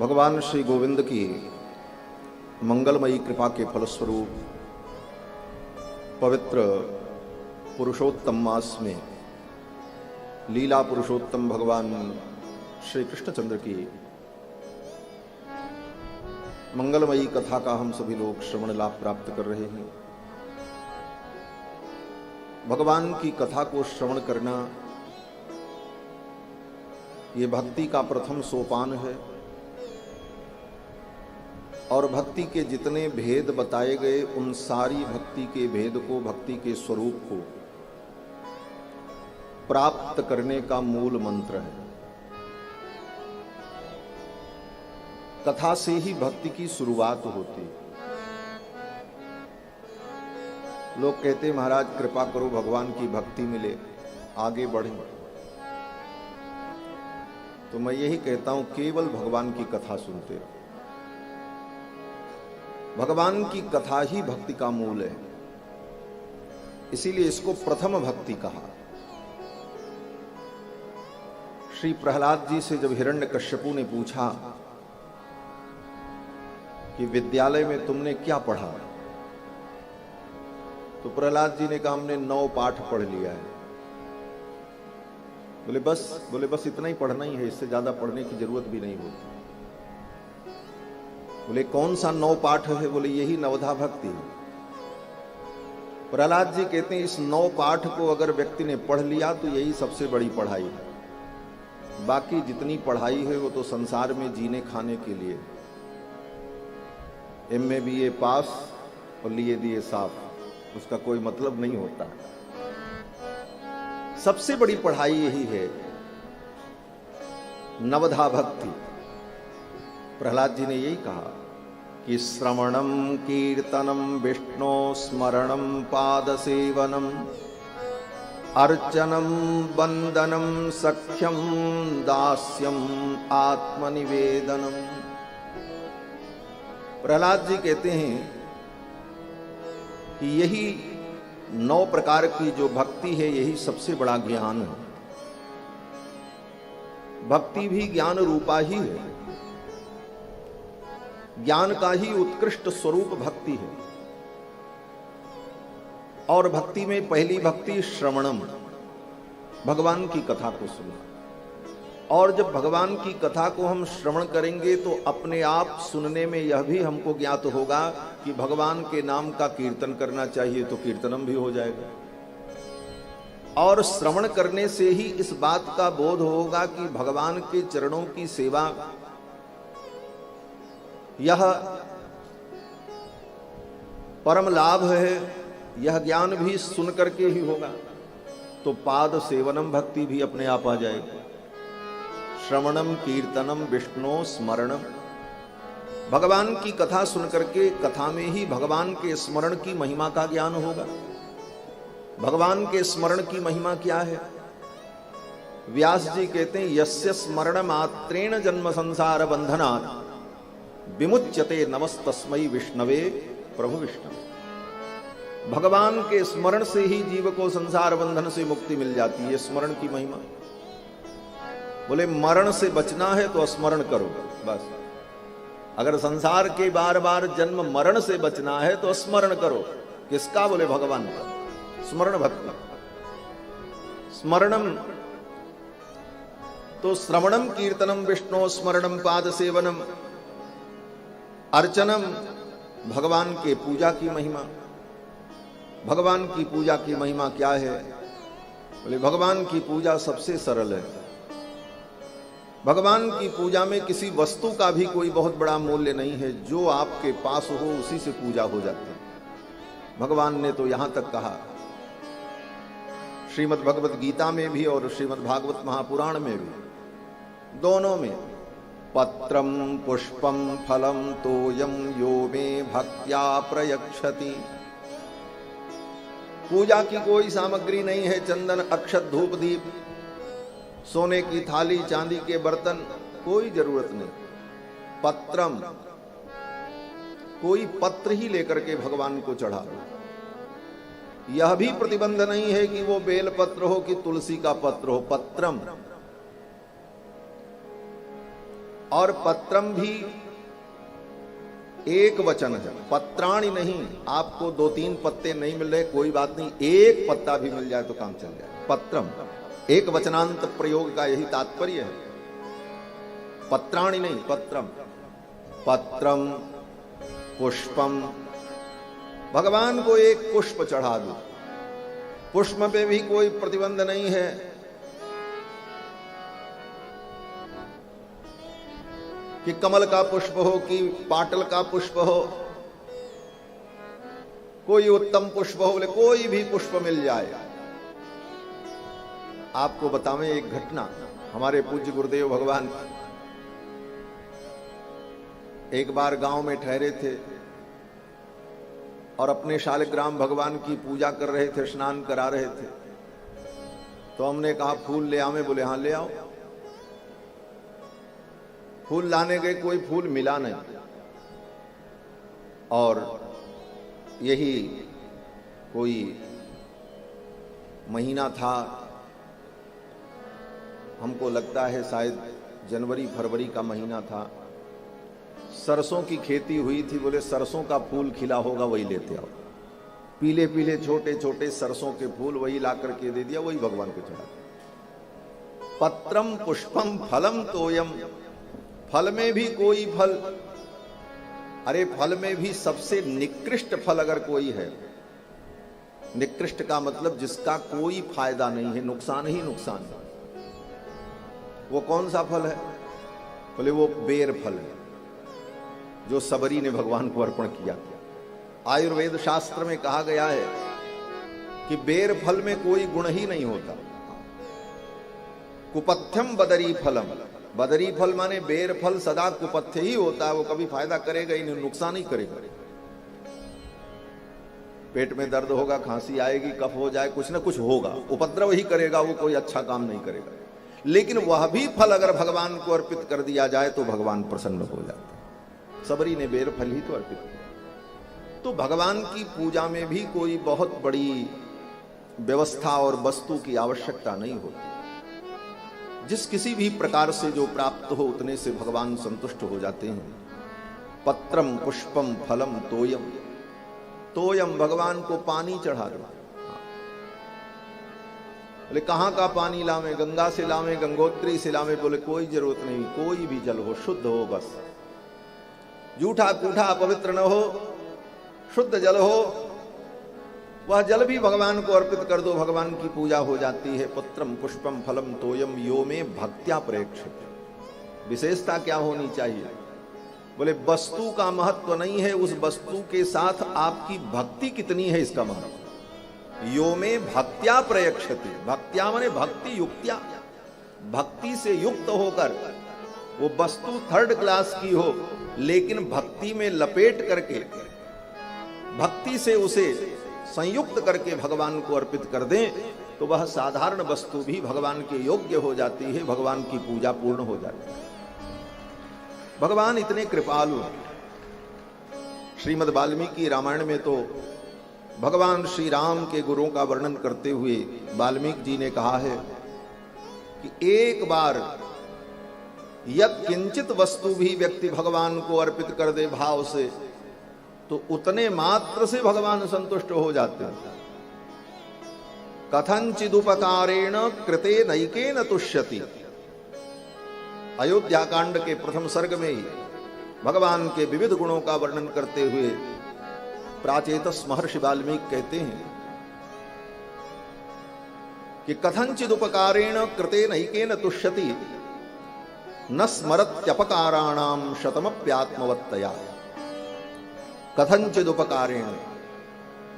भगवान श्री गोविंद की मंगलमयी कृपा के फलस्वरूप पवित्र पुरुषोत्तम मास में लीला पुरुषोत्तम भगवान श्री कृष्णचंद्र की मंगलमयी कथा का हम सभी लोग श्रवण लाभ प्राप्त कर रहे हैं। भगवान की कथा को श्रवण करना ये भक्ति का प्रथम सोपान है और भक्ति के जितने भेद बताए गए उन सारी भक्ति के भेद को, भक्ति के स्वरूप को प्राप्त करने का मूल मंत्र है। कथा से ही भक्ति की शुरुआत होती। लोग कहते महाराज कृपा करो भगवान की भक्ति मिले, आगे बढ़े। तो मैं यही कहता हूं केवल भगवान की कथा सुनते रहो। भगवान की कथा ही भक्ति का मूल है, इसीलिए इसको प्रथम भक्ति कहा। श्री प्रहलाद जी से जब हिरण्यकश्यपु ने पूछा कि विद्यालय में तुमने क्या पढ़ा, तो प्रहलाद जी ने कहा हमने 9 पाठ पढ़ लिया है। बोले बस इतना ही पढ़ना ही है, इससे ज्यादा पढ़ने की जरूरत भी नहीं होती। बोले कौन सा 9 पाठ है? बोले यही नवधा भक्ति। प्रहलाद जी कहते हैं इस 9 पाठ को अगर व्यक्ति ने पढ़ लिया तो यही सबसे बड़ी पढ़ाई है। बाकी जितनी पढ़ाई है वो तो संसार में जीने खाने के लिए। MA BA पास और लिए दिए साफ, उसका कोई मतलब नहीं होता। सबसे बड़ी पढ़ाई यही है, नवधा भक्ति। प्रहलाद जी ने यही कहा कि श्रवणम कीर्तनम विष्णु स्मरणम पाद सेवनम अर्चनम वंदनम सख्यम दास्यम आत्मनिवेदनम। प्रहलाद जी कहते हैं कि यही 9 प्रकार की जो भक्ति है यही सबसे बड़ा ज्ञान है। भक्ति भी ज्ञान रूपा ही है, ज्ञान का ही उत्कृष्ट स्वरूप भक्ति है। और भक्ति में पहली भक्ति श्रवणम, भगवान की कथा को सुनना। और जब भगवान की कथा को हम श्रवण करेंगे तो अपने आप सुनने में यह भी हमको ज्ञात होगा कि भगवान के नाम का कीर्तन करना चाहिए, तो कीर्तनम भी हो जाएगा। और श्रवण करने से ही इस बात का बोध होगा कि भगवान के चरणों की सेवा यह परम लाभ है। यह ज्ञान भी सुन करके ही होगा। तो पाद सेवनम भक्ति भी अपने आप आ जाएगी। श्रवणम कीर्तनम विष्णु स्मरणम, भगवान की कथा सुन करके कथा में ही भगवान के स्मरण की महिमा का ज्ञान होगा। भगवान के स्मरण की महिमा क्या है? व्यास जी कहते हैं यस्य स्मरण मात्रेण जन्म संसार बंधनात् विमुच्यते नमस्तस्मै विष्णवे प्रभु विष्णु। भगवान के स्मरण से ही जीव को संसार बंधन से मुक्ति मिल जाती है। स्मरण की महिमा। बोले मरण से बचना है तो स्मरण करो बस। अगर संसार के बार बार जन्म मरण से बचना है तो स्मरण करो। किसका? बोले भगवान का। स्मरण भक्ति। स्मरणम तो श्रवणम कीर्तनम विष्णु स्मरणम पाद सेवनम अर्चनम, भगवान के पूजा की महिमा। भगवान की पूजा की महिमा क्या है? बोले भगवान की पूजा सबसे सरल है। भगवान की पूजा में किसी वस्तु का भी कोई बहुत बड़ा मूल्य नहीं है। जो आपके पास हो उसी से पूजा हो जाती है। भगवान ने तो यहां तक कहा, श्रीमद् भगवत गीता में भी और श्रीमद् भागवत महापुराण में भी, दोनों में, पत्रम पुष्पम फलम तोयम यो मे भक्त्या प्रयक्षति। पूजा की कोई सामग्री नहीं है। चंदन, अक्षत, धूप, दीप, सोने की थाली, चांदी के बर्तन, कोई जरूरत नहीं। पत्रम, कोई पत्र ही लेकर के भगवान को चढ़ा दो। यह भी प्रतिबंध नहीं है कि वो बेल पत्र हो कि तुलसी का पत्र हो। पत्रम और पत्रम भी एक वचन है, पत्राणि नहीं। आपको 2-3 पत्ते नहीं मिल रहे, कोई बात नहीं, एक पत्ता भी मिल जाए तो काम चल जाए। पत्रम एक वचनांत प्रयोग का यही तात्पर्य है, पत्राणि नहीं, पत्रम। पत्रम पुष्पम, भगवान को एक पुष्प चढ़ा दो, पुष्प पे भी कोई प्रतिबंध नहीं है। कि कमल का पुष्प हो कि पाटल का पुष्प हो, कोई उत्तम पुष्प हो, बोले कोई भी पुष्प मिल जाए। आपको बतावें एक घटना, हमारे पूज्य गुरुदेव भगवान एक बार गांव में ठहरे थे और अपने शालिग्राम भगवान की पूजा कर रहे थे, स्नान करा रहे थे। तो हमने कहा फूल ले आवे, बोले हाँ ले आओ। फूल लाने गए, कोई फूल मिला नहीं। और यही कोई महीना था, हमको लगता है शायद जनवरी फरवरी का महीना था। सरसों की खेती हुई थी, बोले सरसों का फूल खिला होगा वही लेते आओ। पीले पीले छोटे छोटे सरसों के फूल वही ला करके दे दिया, वही भगवान को चढ़ा। पत्रम पुष्पम फलम तोयम, फल में भी कोई फल, अरे फल में भी सबसे निकृष्ट फल अगर कोई है, निकृष्ट का मतलब जिसका कोई फायदा नहीं है, नुकसान ही नुकसान, वो कौन सा फल है? बोले वो बेर फल है, जो सबरी ने भगवान को अर्पण किया। आयुर्वेद शास्त्र में कहा गया है कि बेर फल में कोई गुण ही नहीं होता। कुपथ्यम बदरी फलम, बदरी फल माने बेर फल सदा कुपथ्य ही होता है, वो कभी फायदा करेगा ही नहीं, नुकसान ही करेगा। पेट में दर्द होगा, खांसी आएगी, कफ हो जाए, कुछ ना कुछ होगा, उपद्रव ही करेगा, वो कोई अच्छा काम नहीं करेगा। लेकिन वह भी फल अगर भगवान को अर्पित कर दिया जाए तो भगवान प्रसन्न हो जाते। सबरी ने बेर फल ही तो अर्पित किया। तो भगवान की पूजा में भी कोई बहुत बड़ी व्यवस्था और वस्तु की आवश्यकता नहीं होती। जिस किसी भी प्रकार से जो प्राप्त हो उतने से भगवान संतुष्ट हो जाते हैं। पत्रम पुष्पम फलम तोयम, तोयम भगवान को पानी चढ़ा दो। बोले कहां का पानी लावे? गंगा से लावे, गंगोत्री से लावे? बोले कोई जरूरत नहीं, कोई भी जल हो, शुद्ध हो बस, जूठा कूठा अपवित्र न हो, शुद्ध जल हो, वह जल भी भगवान को अर्पित कर दो, भगवान की पूजा हो जाती है। पत्रम पुष्पम फलम तोयम यो में भक्त्या प्रेक्षित। विशेषता क्या होनी चाहिए? बोले वस्तु का महत्व नहीं है, उस वस्तु के साथ आपकी भक्ति कितनी है इसका महत्व। यो में भक्त्या प्रयक्षति, भक्त्या माने भक्ति युक्त्या, भक्ति से युक्त होकर, वो वस्तु थर्ड क्लास की हो लेकिन भक्ति में लपेट करके, भक्ति से उसे संयुक्त करके भगवान को अर्पित कर दें तो वह साधारण वस्तु भी भगवान के योग्य हो जाती है, भगवान की पूजा पूर्ण हो जाती है। भगवान इतने कृपालु हैं। श्रीमद् वाल्मीकि रामायण में तो भगवान श्री राम के गुणों का वर्णन करते हुए वाल्मीकि जी ने कहा है कि एक बार यद किंचित वस्तु भी व्यक्ति भगवान को अर्पित कर दे भाव से, तो उतने मात्र से भगवान संतुष्ट हो जाते हैं। कथंचिदुपकारेण कृते नैकेन तुष्यति। अयोध्या कांड के प्रथम सर्ग में ही भगवान के विविध गुणों का वर्णन करते हुए प्राचेतस महर्षि वाल्मीकि कहते हैं कि कथंचिदुपकारेण कृते नैकेन तुष्यति न स्मरत्यपकाराणाम शतमप्यात्मवत्तया। कथंचिद उपकारेण,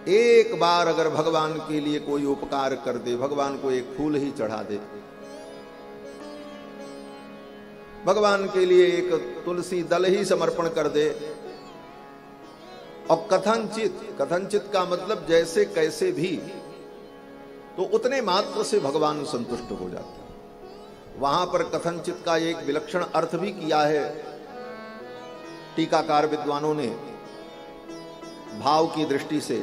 एक बार अगर भगवान के लिए कोई उपकार कर दे, भगवान को एक फूल ही चढ़ा दे, भगवान के लिए एक तुलसी दल ही समर्पण कर दे, और कथंचित, कथंचित का मतलब जैसे कैसे भी, तो उतने मात्र से भगवान संतुष्ट हो जाते हैं। वहां पर कथंचित का एक विलक्षण अर्थ भी किया है टीकाकार विद्वानों ने भाव की दृष्टि से,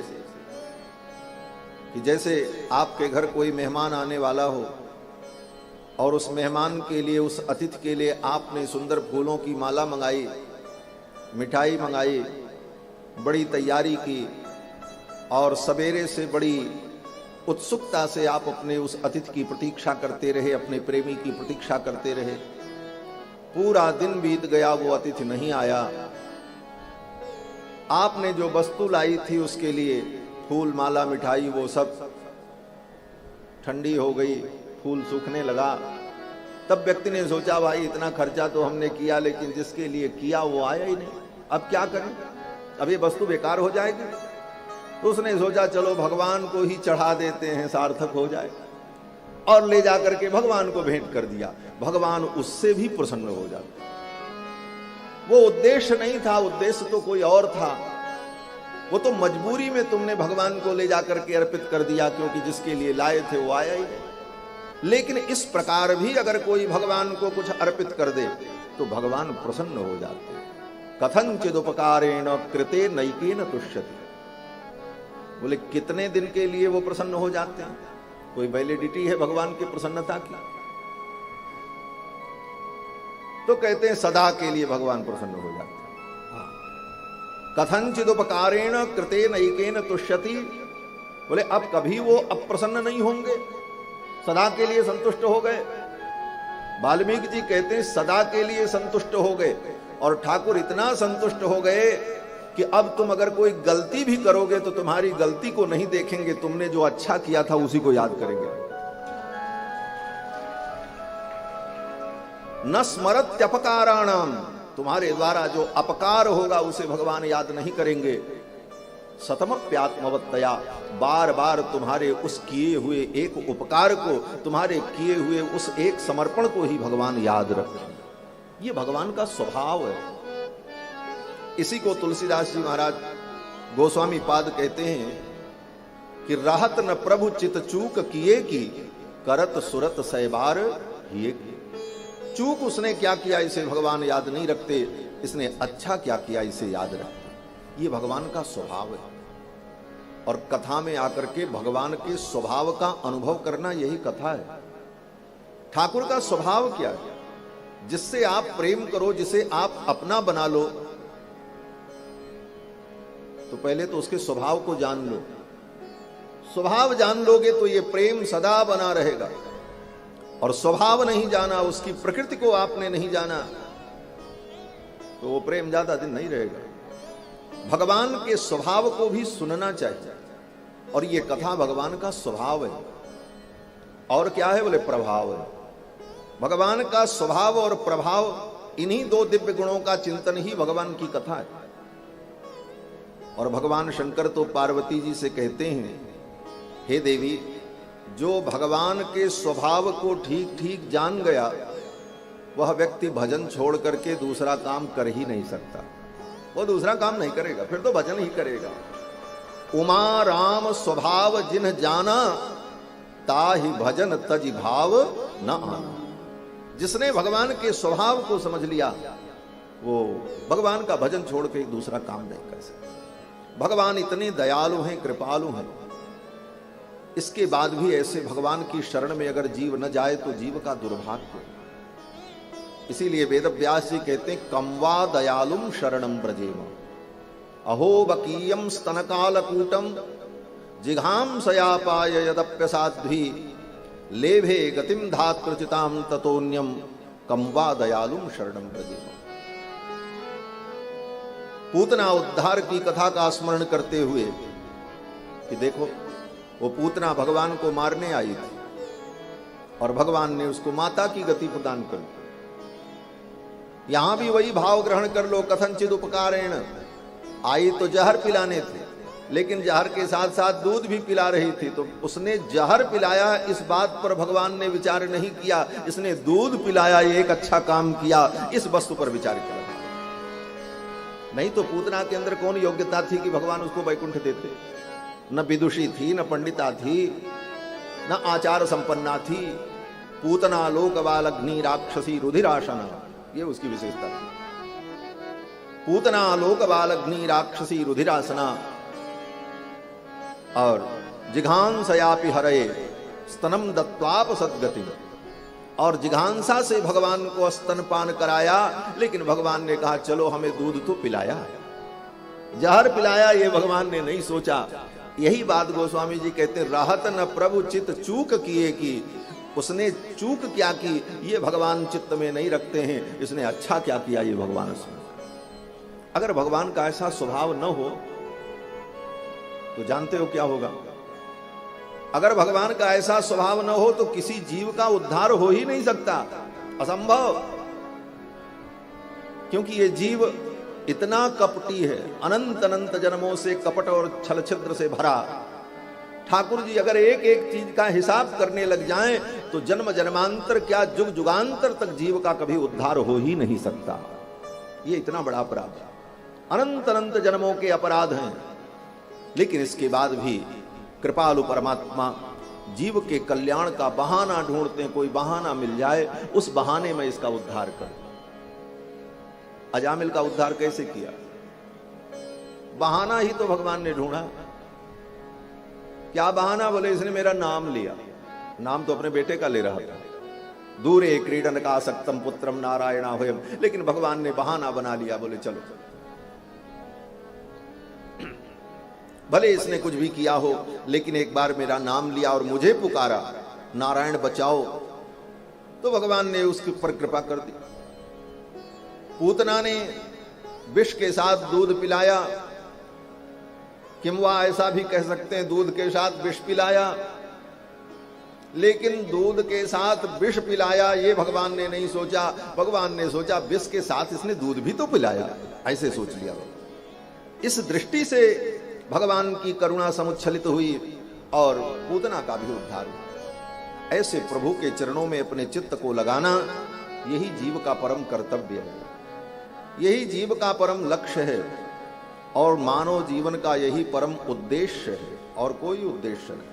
कि जैसे आपके घर कोई मेहमान आने वाला हो और उस मेहमान के लिए, उस अतिथि के लिए आपने सुंदर फूलों की माला मंगाई, मिठाई मंगाई, बड़ी तैयारी की और सवेरे से बड़ी उत्सुकता से आप अपने उस अतिथि की प्रतीक्षा करते रहे, अपने प्रेमी की प्रतीक्षा करते रहे। पूरा दिन बीत गया, वो अतिथि नहीं आया। आपने जो वस्तु लाई थी उसके लिए, फूल माला मिठाई, वो सब ठंडी हो गई, फूल सूखने लगा। तब व्यक्ति ने सोचा भाई इतना खर्चा तो हमने किया, लेकिन जिसके लिए किया वो आया ही नहीं, अब क्या करें, अब ये वस्तु बेकार हो जाएगी। तो उसने सोचा चलो भगवान को ही चढ़ा देते हैं, सार्थक हो जाए, और ले जाकर के भगवान को भेंट कर दिया। भगवान उससे भी प्रसन्न हो जाते। वो उद्देश्य नहीं था, उद्देश्य तो कोई और था। वो तो मजबूरी में तुमने भगवान को ले जाकर के अर्पित कर दिया, क्योंकि जिसके लिए लाए थे वो आया ही नहीं। लेकिन इस प्रकार भी अगर कोई भगवान को कुछ अर्पित कर दे तो भगवान प्रसन्न हो जाते। कथंचिद उपकारेण कृते नैकेन तुष्यति। बोले कितने दिन के लिए वो प्रसन्न हो जाते हैं? कोई वैलिडिटी है भगवान की प्रसन्नता की? तो कहते हैं सदा के लिए भगवान प्रसन्न हो जाते हैं। कथंचिद उपकारेण कृते नैकेन तुष्यति। बोले अब कभी वो अप्रसन्न नहीं होंगे, सदा के लिए संतुष्ट हो गए। वाल्मीकि जी कहते हैं सदा के लिए संतुष्ट हो गए, और ठाकुर इतना संतुष्ट हो गए कि अब तुम अगर कोई गलती भी करोगे तो तुम्हारी गलती को नहीं देखेंगे, तुमने जो अच्छा किया था उसी को याद करेंगे। न स्मरत्यपकाराणाम, तुम्हारे द्वारा जो अपकार होगा उसे भगवान याद नहीं करेंगे। सतमप्यात्मवत्तया, बार बार तुम्हारे उस किए हुए एक उपकार को, तुम्हारे किए हुए उस एक समर्पण को ही भगवान याद रखें। ये भगवान का स्वभाव है। इसी को तुलसीदास जी महाराज गोस्वामी पाद कहते हैं कि रहत न प्रभु चित चूक किए की, करत सुरत सैबार हिए की। चूक उसने क्या किया इसे भगवान याद नहीं रखते, इसने अच्छा क्या किया इसे याद रखते। ये भगवान का स्वभाव है। और कथा में आकर के भगवान के स्वभाव का अनुभव करना यही कथा है। ठाकुर का स्वभाव क्या है? जिससे आप प्रेम करो, जिसे आप अपना बना लो, तो पहले तो उसके स्वभाव को जान लो। स्वभाव जान लोगे तो ये प्रेम सदा बना रहेगा। और स्वभाव नहीं जाना, उसकी प्रकृति को आपने नहीं जाना, तो वो प्रेम ज्यादा दिन नहीं रहेगा। भगवान के स्वभाव को भी सुनना चाहिए, और ये कथा भगवान का स्वभाव है। और क्या है? बोले प्रभाव है। भगवान का स्वभाव और प्रभाव, इन्हीं दो दिव्य गुणों का चिंतन ही भगवान की कथा है। और भगवान शंकर तो पार्वती जी से कहते हैं, हे देवी, जो भगवान के स्वभाव को ठीक ठीक जान गया, वह व्यक्ति भजन छोड़ करके दूसरा काम कर ही नहीं सकता। वो दूसरा काम नहीं करेगा, फिर तो भजन ही करेगा। उमा राम स्वभाव जिन्ह जाना, ताहि भजन तजि भाव न आना। जिसने भगवान के स्वभाव को समझ लिया, वो भगवान का भजन छोड़ के दूसरा काम नहीं कर सकता। भगवान इतने दयालु हैं, कृपालु हैं, इसके बाद भी ऐसे भगवान की शरण में अगर जीव न जाए तो जीव का दुर्भाग्य। इसीलिए वेद व्यास जी कहते हैं, कम्वा दयालुम शरणम ब्रजेम, अहो बकीयम स्तनकालकूटम, जिघाम सयापाय यदप्यसाध्वी, लेभे गतिम धातृचिताम ततोन्यम, कम्वा दयालुम शरणम ब्रजेम। पूतना उद्धार की कथा का स्मरण करते हुए कि देखो, वो पूतना भगवान को मारने आई थी और भगवान ने उसको माता की गति प्रदान कर दी। यहां भी वही भाव ग्रहण कर लो, कथनचिद उपकारेण। आई तो जहर पिलाने थे, लेकिन जहर के साथ साथ दूध भी पिला रही थी, तो उसने जहर पिलाया, इस बात पर भगवान ने विचार नहीं किया। इसने दूध पिलाया, ये एक अच्छा काम किया, इस वस्तु पर विचार किया। नहीं तो पूतना के अंदर कौन योग्यता थी कि भगवान उसको वैकुंठ देते? न विदुषी थी, न पंडिता थी, न आचार संपन्ना थी। पूतना लोकवालग्नि राक्षसी रुधिराशना, ये उसकी विशेषता थी। पूतना लोकवालग्नि राक्षसी रुधिरासना, और जिघांसयापि हरये स्तनम दत्वाप सद्गति। और जिघांसा से भगवान को स्तनपान कराया, लेकिन भगवान ने कहा चलो हमें दूध तो पिलाया, जहर पिलाया ये भगवान ने नहीं सोचा। यही बात गोस्वामी जी कहते हैं, राहत न प्रभु चित चूक किए की। उसने चूक क्या की ये भगवान चित्त में नहीं रखते हैं, इसने अच्छा क्या किया ये भगवान उसमें। अगर भगवान का ऐसा स्वभाव न हो तो जानते हो क्या होगा? अगर भगवान का ऐसा स्वभाव न हो तो किसी जीव का उद्धार हो ही नहीं सकता, असंभव। क्योंकि ये जीव इतना कपटी है, अनंत अनंत जन्मों से कपट और छल छिद्र से भरा। ठाकुर जी अगर एक एक चीज का हिसाब करने लग जाएं तो जन्म जन्मांतर क्या जुग जुगांतर तक जीव का कभी उद्धार हो ही नहीं सकता। ये इतना बड़ा अपराध है, अनंत अनंत जन्मों के अपराध हैं। लेकिन इसके बाद भी कृपालु परमात्मा जीव के कल्याण का बहाना ढूंढते हैं, कोई बहाना मिल जाए उस बहाने में इसका उद्धार कर। अजामिल का उद्धार कैसे किया? बहाना ही तो भगवान ने ढूंढा। क्या बहाना? बोले इसने मेरा नाम लिया। नाम तो अपने बेटे का ले रहा था, दूरे क्रीडन का सक्तम पुत्रम नारायणा होयम। लेकिन भगवान ने बहाना बना लिया, बोले चलो भले इसने कुछ भी किया हो, लेकिन एक बार मेरा नाम लिया और मुझे पुकारा, नारायण बचाओ, तो भगवान ने उसके ऊपर कृपा कर दी। पूतना ने विष के साथ दूध पिलाया, किंवा ऐसा भी कह सकते हैं दूध के साथ विष पिलाया, लेकिन दूध के साथ विष पिलाया ये भगवान ने नहीं सोचा। भगवान ने सोचा विष के साथ इसने दूध भी तो पिलाया, ऐसे सोच लिया। इस दृष्टि से भगवान की करुणा समुच्छलित हुई और पूतना का भी उद्धार हुआ। ऐसे प्रभु के चरणों में अपने चित्त को लगाना यही जीव का परम कर्तव्य है, यही जीव का परम लक्ष्य है और मानव जीवन का यही परम उद्देश्य है, और कोई उद्देश्य नहीं।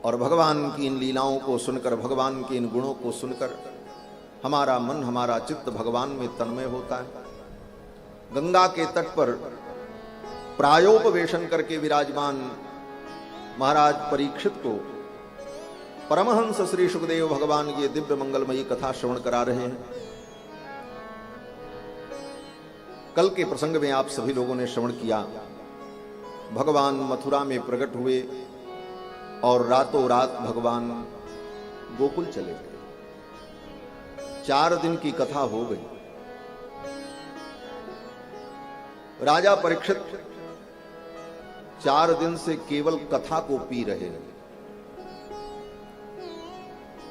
और भगवान की इन लीलाओं को सुनकर, भगवान के इन गुणों को सुनकर हमारा मन, हमारा चित्त भगवान में तन्मय होता है। गंगा के तट पर प्रायोपवेशन करके विराजमान महाराज परीक्षित को परमहंस श्री सुखदेव भगवान ये दिव्य मंगलमयी कथा श्रवण करा रहे हैं। कल के प्रसंग में आप सभी लोगों ने श्रवण किया, भगवान मथुरा में प्रकट हुए और रातों रात भगवान गोकुल चले गए। 4 दिन की कथा हो गई। राजा परीक्षित 4 दिन से केवल कथा को पी रहे हैं।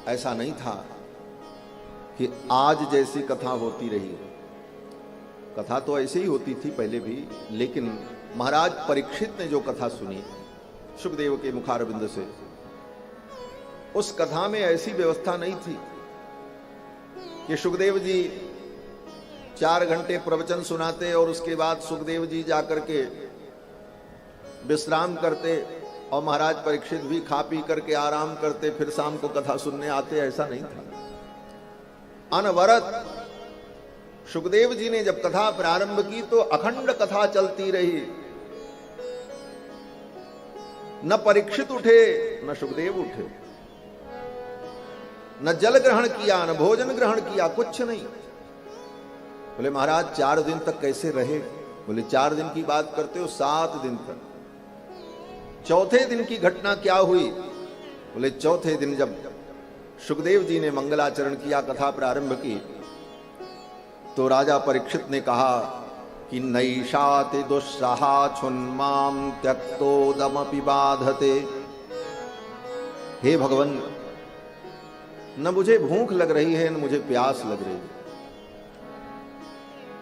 ऐसा नहीं था कि आज जैसी कथा होती रही, कथा तो ऐसे ही होती थी पहले भी, लेकिन महाराज परीक्षित ने जो कथा सुनी सुखदेव के मुखारविंद से, उस कथा में ऐसी व्यवस्था नहीं थी कि सुखदेव जी 4 घंटे प्रवचन सुनाते और उसके बाद सुखदेव जी जाकर के विश्राम करते और महाराज परीक्षित भी खा पी करके आराम करते, फिर शाम को कथा सुनने आते। ऐसा नहीं था। अनवरत सुखदेव जी ने जब कथा प्रारंभ की तो अखंड कथा चलती रही। न परीक्षित उठे न सुखदेव उठे, न जल ग्रहण किया न भोजन ग्रहण किया, कुछ नहीं। बोले महाराज 4 दिन तक कैसे रहे? बोले 4 दिन की बात करते हो, 7 दिन तक। चौथे दिन की घटना क्या हुई? बोले चौथे दिन जब सुखदेव जी ने मंगलाचरण किया, कथा प्रारंभ की, तो राजा परीक्षित ने कहा कि नैषाति दुस्सहा छुन्माम त्यक्तोदमपि बाधते। हे भगवान, न मुझे भूख लग रही है न मुझे प्यास लग रही है।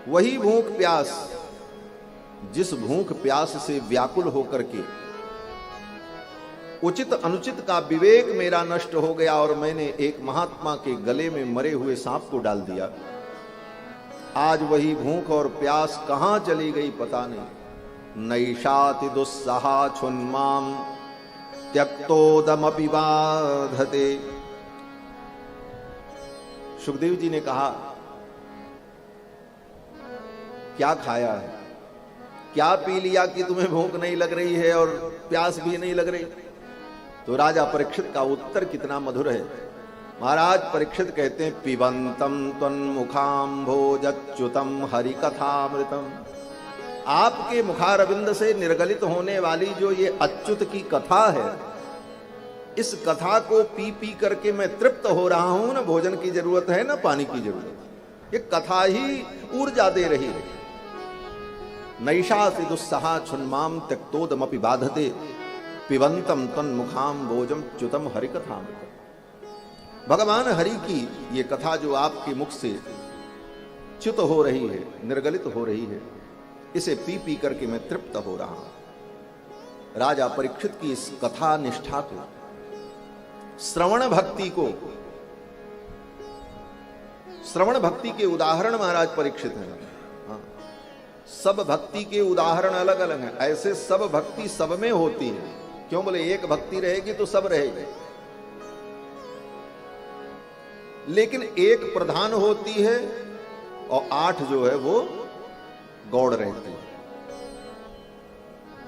वही भूख प्यास जिस भूख प्यास से व्याकुल होकर के उचित अनुचित का विवेक मेरा नष्ट हो गया और मैंने एक महात्मा के गले में मरे हुए सांप को डाल दिया। आज वही भूख और प्यास कहां चली गई पता नहीं। नैषाति दुस्सहा छुन्माम त्यक्तोदमपि बाधते। सुखदेव जी ने कहा क्या खाया है, क्या पी लिया कि तुम्हें भूख नहीं लग रही है और प्यास भी नहीं लग रही? तो राजा परीक्षित का उत्तर कितना मधुर है। महाराज परीक्षित कहते हैं, पिबंतम त्वन्मुखाम्भोजच्युतम हरिकथामृतम। आपके मुखारविंद से निर्गलित होने वाली जो ये अच्युत की कथा है, इस कथा को पी पी करके मैं तृप्त हो रहा हूं। ना भोजन की जरूरत है ना पानी की जरूरत, ये कथा ही ऊर्जा दे रही है। नैषासि दुस्सहा छुन्माम त्यक्तोदमपि बाधते पिबंतम तन्मुखाम भोजम च्युतम हरिकथामृतम। भगवान हरि की ये कथा जो आपके मुख से च्युत हो रही है, निर्गलित हो रही है, इसे पी पी करके मैं तृप्त हो रहा हूं। राजा परीक्षित की इस कथा निष्ठा को, श्रवण भक्ति को, श्रवण भक्ति के उदाहरण महाराज परीक्षित हैं। हाँ, सब भक्ति के उदाहरण अलग अलग हैं। ऐसे सब भक्ति सब में होती है। क्यों बोले, एक भक्ति रहेगी तो सब रहेगी, लेकिन एक प्रधान होती है और 8 जो है वो गौड़ रहती है।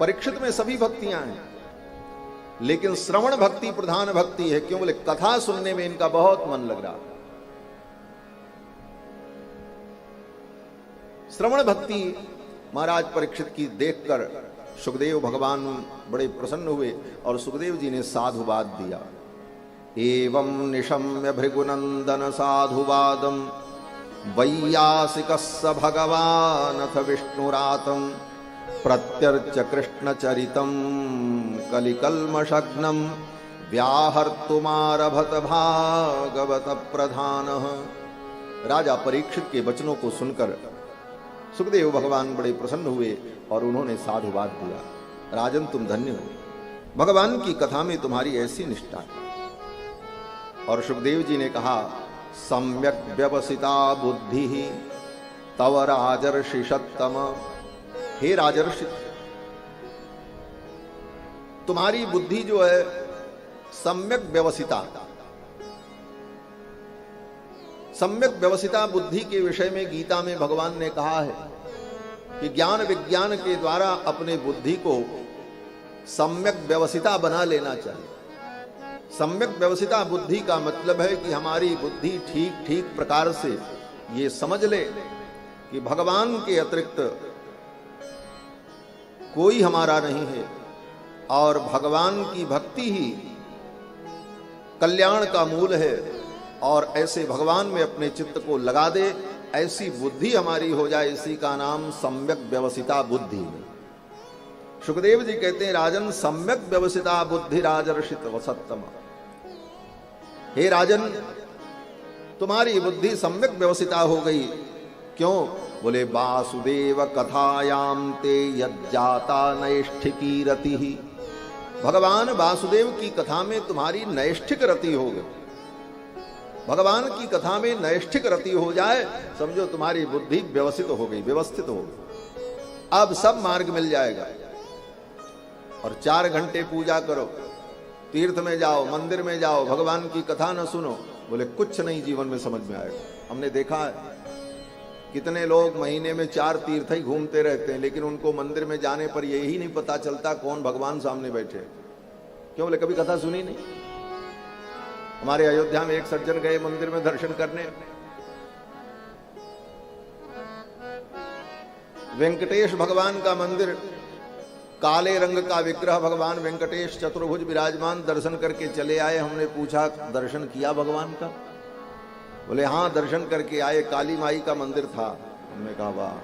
परीक्षित में सभी भक्तियां हैं, लेकिन श्रवण भक्ति प्रधान भक्ति है। क्यों बोले, कथा सुनने में इनका बहुत मन लग रहा। श्रवण भक्ति महाराज परीक्षित की देखकर सुखदेव भगवान बड़े प्रसन्न हुए और सुखदेव जी ने साधुवाद दिया। एवं निशम्य भृगुनंदन साधुवादम वैयासिकस्य भगवानथ विष्णुरातं प्रत्यर्च कृष्णचरितं कलिकल्मषग्नं व्याहर्तुमारभत भागवत प्रधानः। राजा परीक्षित के वचनों को सुनकर सुखदेव भगवान बड़े प्रसन्न हुए और उन्होंने साधुवाद दिया। राजन, तुम धन्य हो, भगवान की कथा में तुम्हारी ऐसी निष्ठा है। और सुखदेव जी ने कहा, सम्यक व्यवसिता बुद्धि तव राजर्षि सत्तम। हे राजर्षि, तुम्हारी बुद्धि जो है सम्यक व्यवसिता, सम्यक व्यवसिता बुद्धि के विषय में गीता में भगवान ने कहा है कि ज्ञान विज्ञान के द्वारा अपने बुद्धि को सम्यक व्यवसिता बना लेना चाहिए। सम्यक व्यवसिता बुद्धि का मतलब है कि हमारी बुद्धि ठीक ठीक प्रकार से ये समझ ले कि भगवान के अतिरिक्त कोई हमारा नहीं है और भगवान की भक्ति ही कल्याण का मूल है, और ऐसे भगवान में अपने चित्त को लगा दे, ऐसी बुद्धि हमारी हो जाए। इसी का नाम सम्यक व्यवसिता बुद्धि। सुखदेव जी कहते हैं, राजन सम्यक व्यवसिता बुद्धि राजर्षित वसत्तम। हे राजन, तुम्हारी बुद्धि सम्यक व्यवसिता हो गई। क्यों बोले, वासुदेव कथायाम ते यज्जाता नैष्ठिकी रति। भगवान वासुदेव की कथा में तुम्हारी नैष्ठिक रति हो गई। भगवान की कथा में नैष्ठिक रति हो जाए, समझो तुम्हारी बुद्धि व्यवस्थित हो गई, व्यवस्थित हो गई। अब सब मार्ग मिल जाएगा। और 4 घंटे पूजा करो, तीर्थ में जाओ, मंदिर में जाओ, भगवान की कथा न सुनो, बोले कुछ नहीं जीवन में समझ में आएगा। हमने देखा है कितने लोग महीने में 4 तीर्थ ही घूमते रहते हैं, लेकिन उनको मंदिर में जाने पर यही नहीं पता चलता कौन भगवान सामने बैठे। क्यों बोले, कभी कथा सुनी नहीं। हमारे अयोध्या में एक सज्जन गए मंदिर में दर्शन करने, वेंकटेश भगवान का मंदिर, काले रंग का विग्रह भगवान वेंकटेश चतुर्भुज विराजमान, दर्शन करके चले आए। हमने पूछा, दर्शन किया भगवान का? बोले हाँ, दर्शन करके आए। काली माई का मंदिर था। हमने कहा वाह,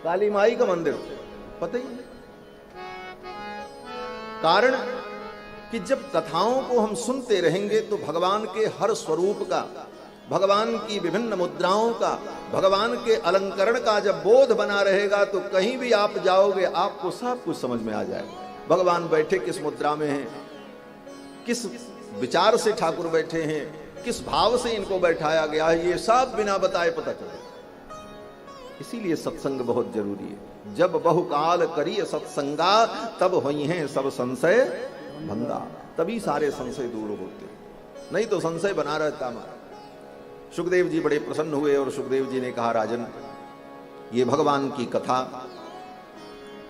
काली माई का मंदिर, पता ही नहीं। कारण कि जब कथाओं को हम सुनते रहेंगे तो भगवान के हर स्वरूप का, भगवान की विभिन्न मुद्राओं का, भगवान के अलंकरण का जब बोध बना रहेगा तो कहीं भी आप जाओगे आपको सब कुछ समझ में आ जाएगा। भगवान बैठे किस मुद्रा में हैं, किस विचार से ठाकुर बैठे हैं, किस भाव से इनको बैठाया गया है, ये सब बिना बताए पता चले। इसीलिए सत्संग बहुत जरूरी है। जब बहुकाल करिए सत्संगा तब हुई हैं सब संशय भंगा। तभी सारे संशय दूर होते, नहीं तो संशय बना रहता हमारा। सुखदेव जी बड़े प्रसन्न हुए और सुखदेव जी ने कहा, राजन ये भगवान की कथा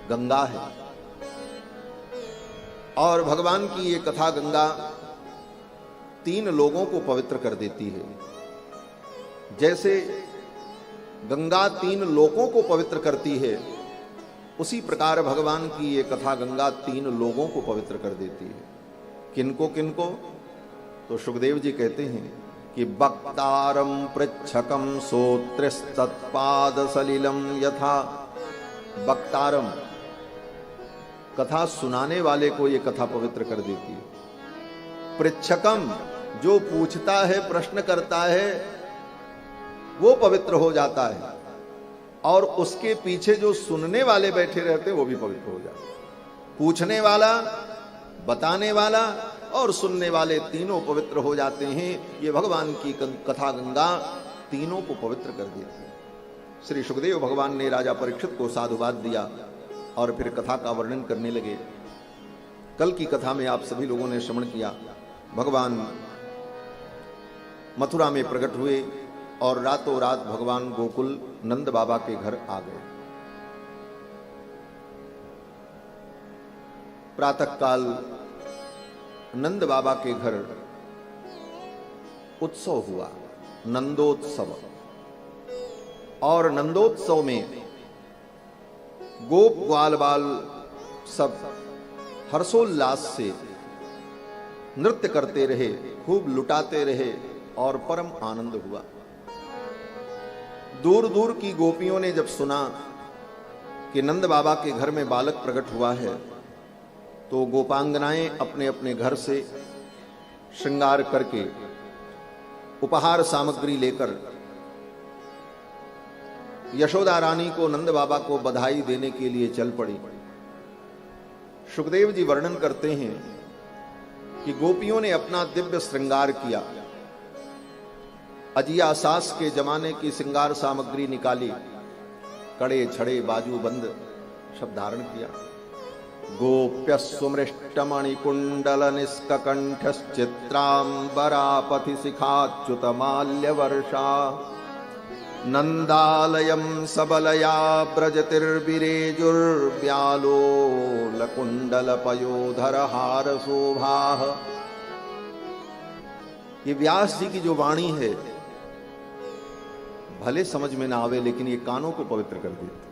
गंगा है, और भगवान की ये कथा गंगा 3 लोगों को पवित्र कर देती है। जैसे गंगा 3 लोगों को पवित्र करती है, उसी प्रकार भगवान की ये कथा गंगा 3 लोगों को पवित्र कर देती है। किनको किनको? तो सुखदेव जी कहते हैं कि वक्तारम पृच्छकम सोत्रिस्तत्पाद सलिलम यथा। वक्तारम, कथा सुनाने वाले को ये कथा पवित्र कर देती है। पृच्छकम, जो पूछता है, प्रश्न करता है, वो पवित्र हो जाता है, और उसके पीछे जो सुनने वाले बैठे रहते वो भी पवित्र हो जाते। पूछने वाला, बताने वाला और सुनने वाले तीनों पवित्र हो जाते हैं। ये भगवान की कथा गंगा तीनों को पवित्र कर देती है। श्री सुखदेव भगवान ने राजा परीक्षित को साधुवाद दिया और फिर कथा का वर्णन करने लगे। कल की कथा में आप सभी लोगों ने श्रवण किया, भगवान मथुरा में प्रकट हुए और रातों रात भगवान गोकुल नंद बाबा के घर आ गए। प्रातःकाल नंद बाबा के घर उत्सव हुआ, नंदोत्सव। और नंदोत्सव में गोप ग्वाल बाल सब हर्षोल्लास से नृत्य करते रहे, खूब लुटाते रहे और परम आनंद हुआ। दूर दूर की गोपियों ने जब सुना कि नंद बाबा के घर में बालक प्रकट हुआ है, तो गोपांगनाएं अपने अपने घर से श्रृंगार करके उपहार सामग्री लेकर यशोदा रानी को, नंद बाबा को बधाई देने के लिए चल पड़ी। सुखदेव जी वर्णन करते हैं कि गोपियों ने अपना दिव्य श्रृंगार किया, अजिया सास के जमाने की श्रृंगार सामग्री निकाली, कड़े छड़े बाजू बंद सब धारण किया। गोप्य सुमृष्टमणि कुंडल निष्कंठश्चित्रांबरापथि शिखाच्युत माल्य वर्षा नंदालयम सबलया ब्रजतिर्विरेजुर्व्यालोल कुंडल पयोधर हार शोभा। ये व्यास जी की जो वाणी है, भले समझ में ना आवे लेकिन ये कानों को पवित्र कर देती।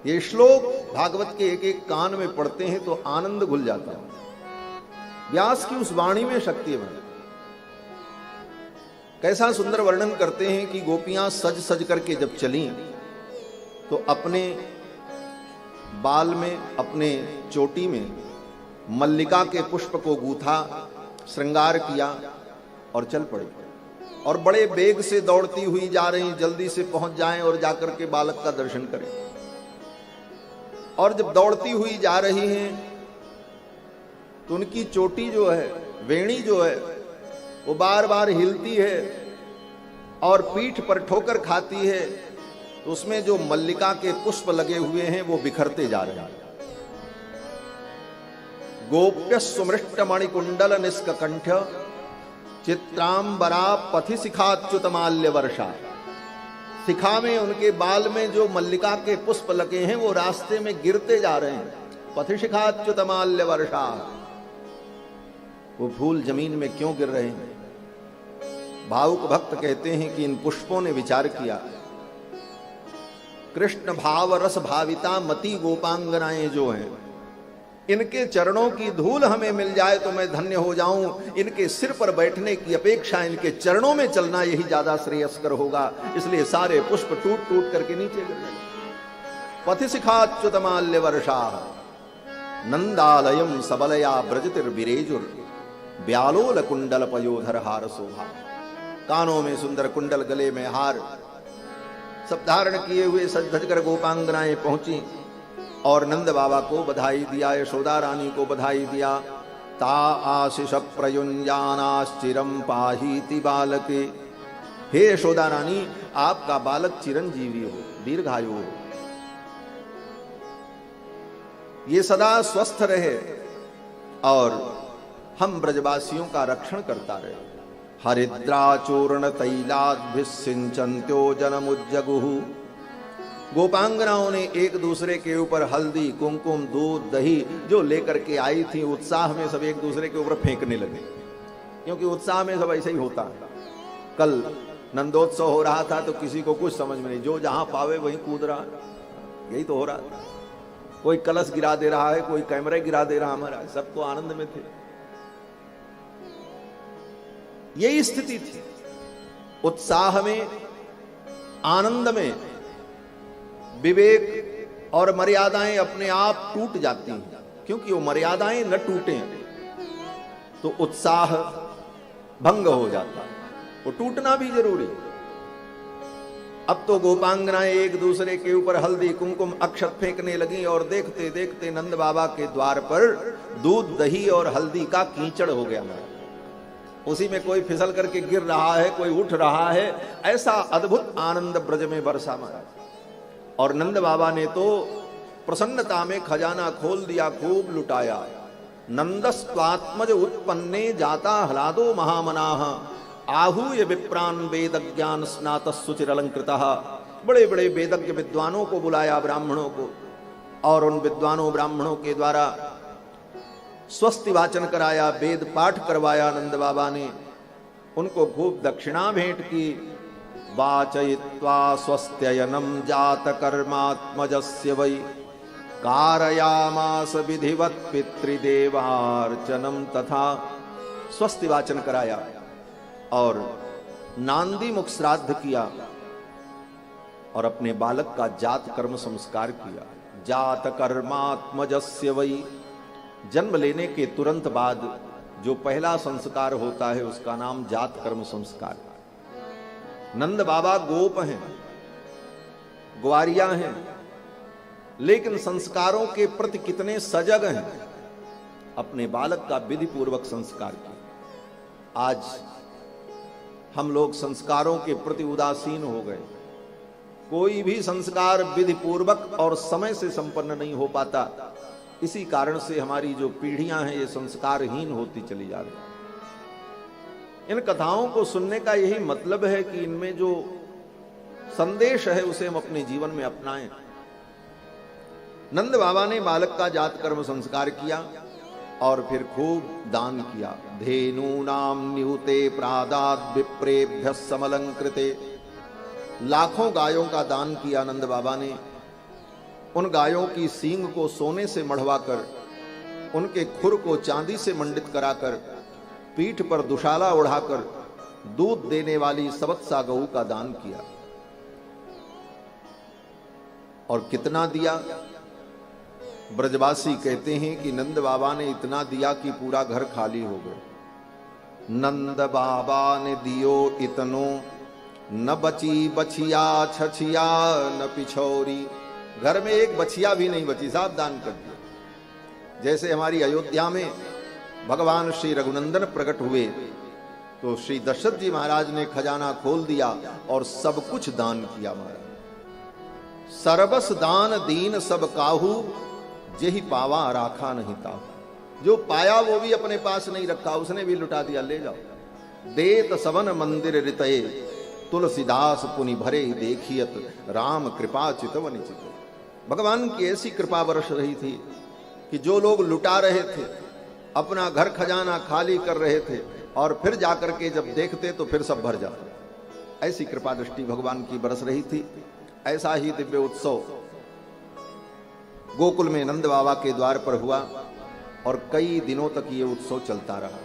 ये श्लोक भागवत के एक एक कान में पढ़ते हैं तो आनंद घुल जाता है। व्यास की उस वाणी में शक्ति है। कैसा सुंदर वर्णन करते हैं कि गोपियां सज सज करके जब चली तो अपने बाल में, अपने चोटी में मल्लिका के पुष्प को गूथा, श्रृंगार किया और चल पड़ी। और बड़े वेग से दौड़ती हुई जा रही, जल्दी से पहुंच जाएं और जाकर के बालक का दर्शन करें। और जब दौड़ती हुई जा रही हैं तो उनकी चोटी जो है, वेणी जो है, वो बार बार हिलती है और पीठ पर ठोकर खाती है, तो उसमें जो मल्लिका के पुष्प लगे हुए हैं वो बिखरते जा रहे हैं। गोप्य सुमृष्ट मणिकुंडल निष्कंठ चित्रांबरा पथि शिखाच्युत माल्य वर्षा। शिखा में, उनके बाल में जो मल्लिका के पुष्प लगे हैं वो रास्ते में गिरते जा रहे हैं। पथि शिखाच्युत माल्य वर्षा, वो फूल जमीन में क्यों गिर रहे हैं? भावुक भक्त कहते हैं कि इन पुष्पों ने विचार किया, कृष्ण भाव रस भाविता मति गोपांगनाएं जो हैं, इनके चरणों की धूल हमें मिल जाए तो मैं धन्य हो जाऊं। इनके सिर पर बैठने की अपेक्षा इनके चरणों में चलना यही ज्यादा श्रेयस्कर होगा। इसलिए सारे पुष्प टूट टूट करके नीचे गिर गए। पथि शिखाच्युत माल्य वर्षा नंदालयम सबलया ब्रजतिर्विरेजुर व्यालोल कुंडल पयोधर हार शोभा। कानों में सुंदर कुंडल, गले में हार, सब धारण किए हुए सज धज कर गोपांगनाएं पहुंची और नंद बाबा को बधाई दिया, यशोदा रानी को बधाई दिया। ता आशीष प्रयुंजानाश्चिरम पाहीति बालके। हे यशोदा रानी, आपका बालक चिरंजीवी हो, दीर्घायु हो, ये सदा स्वस्थ रहे और हम ब्रजवासियों का रक्षण करता रहे। हरिद्राचूर्ण तैलाद्भिः सिंचन्त्यो जनमुज्जगुः गोपांगनाओं ने एक दूसरे के ऊपर हल्दी, कुमकुम, दूध, दही जो लेकर के आई थी, उत्साह में सब एक दूसरे के ऊपर फेंकने लगे, क्योंकि उत्साह में सब ऐसे ही होता है। कल नंदोत्सव हो रहा था तो किसी को कुछ समझ में नहीं, जो जहां पावे वहीं कूद रहा, यही तो हो रहा था। कोई कलश गिरा दे रहा है, कोई कैमरे गिरा दे रहा, हमारा सब तो आनंद में थे। यही स्थिति थी। उत्साह में, आनंद में विवेक और मर्यादाएं अपने आप टूट जाती हैं, क्योंकि वो मर्यादाएं न टूटें तो उत्साह भंग हो जाता है, वो टूटना भी जरूरी। अब तो गोपांगनाएं एक दूसरे के ऊपर हल्दी, कुमकुम, अक्षत फेंकने लगी और देखते देखते नंद बाबा के द्वार पर दूध, दही और हल्दी का कीचड़ हो गया। उसी में कोई फिसल करके गिर रहा है, कोई उठ रहा है, ऐसा अद्भुत आनंद ब्रज में बरसा महाराज। और नंद बाबा ने तो प्रसन्नता में खजाना खोल दिया, खूब लुटाया। नंदस्त्वात्मज उत्पन्ने जाता ह्लादो महामनाः आहूय विप्रान वेद ज्ञान स्नात सुचिर अलंकृतः। बड़े बड़े वेदज्ञ विद्वानों को बुलाया, ब्राह्मणों को, और उन विद्वानों ब्राह्मणों के द्वारा स्वस्ति वाचन कराया, वेद पाठ करवाया। नंद बाबा ने उनको खूब दक्षिणा भेंट की। वाचयित्वा स्वस्त्ययनम जात कर्मात्मजस्य वै कारयामास विधिवत पितृदेवार्चनम तथा। स्वस्ति वाचन कराया और नांदी मुख श्राद्ध किया और अपने बालक का जात कर्म संस्कार किया। जात कर्मात्मजस्य वै, जन्म लेने के तुरंत बाद जो पहला संस्कार होता है उसका नाम जात कर्म संस्कार। नंद बाबा गोप हैं, ग्वारिया हैं, लेकिन संस्कारों के प्रति कितने सजग हैं। अपने बालक का विधि पूर्वक संस्कार किया। आज हम लोग संस्कारों के प्रति उदासीन हो गए। कोई भी संस्कार विधि पूर्वक और समय से संपन्न नहीं हो पाता। इसी कारण से हमारी जो पीढ़ियां हैं ये संस्कारहीन होती चली जा रही। इन कथाओं को सुनने का यही मतलब है कि इनमें जो संदेश है उसे हम अपने जीवन में अपनाएं। नंद बाबा ने बालक का जात कर्म संस्कार किया और फिर खूब दान किया। धेनूनाम निहुते प्रादाद विप्रेभ्य समलंकृते, लाखों गायों का दान किया नंद बाबा ने। उन गायों की सींग को सोने से मढ़वाकर, उनके खुर को चांदी से मंडित कराकर, पीठ पर दुशाला उड़ाकर दूध देने वाली सबत्सा गऊ का दान किया। और कितना दिया? ब्रजवासी कहते हैं कि नंद बाबा ने इतना दिया कि पूरा घर खाली हो गया। नंद बाबा ने दियो इतनो, न बची बछिया छछिया न पिछौरी। घर में एक बछिया भी नहीं बची, साहब दान कर दिया। जैसे हमारी अयोध्या में भगवान श्री रघुनंदन प्रकट हुए तो श्री दशरथ जी महाराज ने खजाना खोल दिया और सब कुछ दान किया। महाराज सर्वस दान दीन सब काहू, जेहि पावा राखा नहीं ताहू। जो पाया वो भी अपने पास नहीं रखा, उसने भी लुटा दिया, ले जाओ। देत सवन मंदिर रितये, तुलसीदास पुनि भरे देखियत, राम कृपा चितवन चित। भगवान की ऐसी कृपा बरस रही थी कि जो लोग लुटा रहे थे, अपना घर खजाना खाली कर रहे थे, और फिर जाकर के जब देखते तो फिर सब भर जाते। ऐसी कृपा दृष्टि भगवान की बरस रही थी। ऐसा ही दिव्य उत्सव गोकुल में नंद बाबा के द्वार पर हुआ और कई दिनों तक ये उत्सव चलता रहा।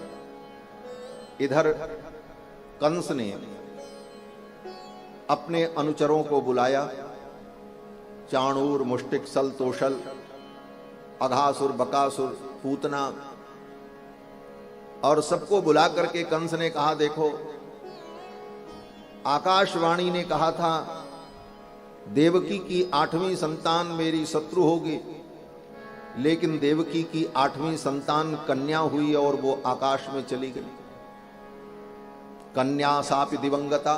इधर कंस ने अपने अनुचरों को बुलाया, चाणूर, मुष्टिक, सल, तोशल, अघासुर, बकासुर, पूतना, और सबको बुला करके कंस ने कहा, देखो आकाशवाणी ने कहा था देवकी की 8वीं संतान मेरी शत्रु होगी, लेकिन देवकी की 8वीं संतान कन्या हुई और वो आकाश में चली गई। कन्या सापि दिवंगता।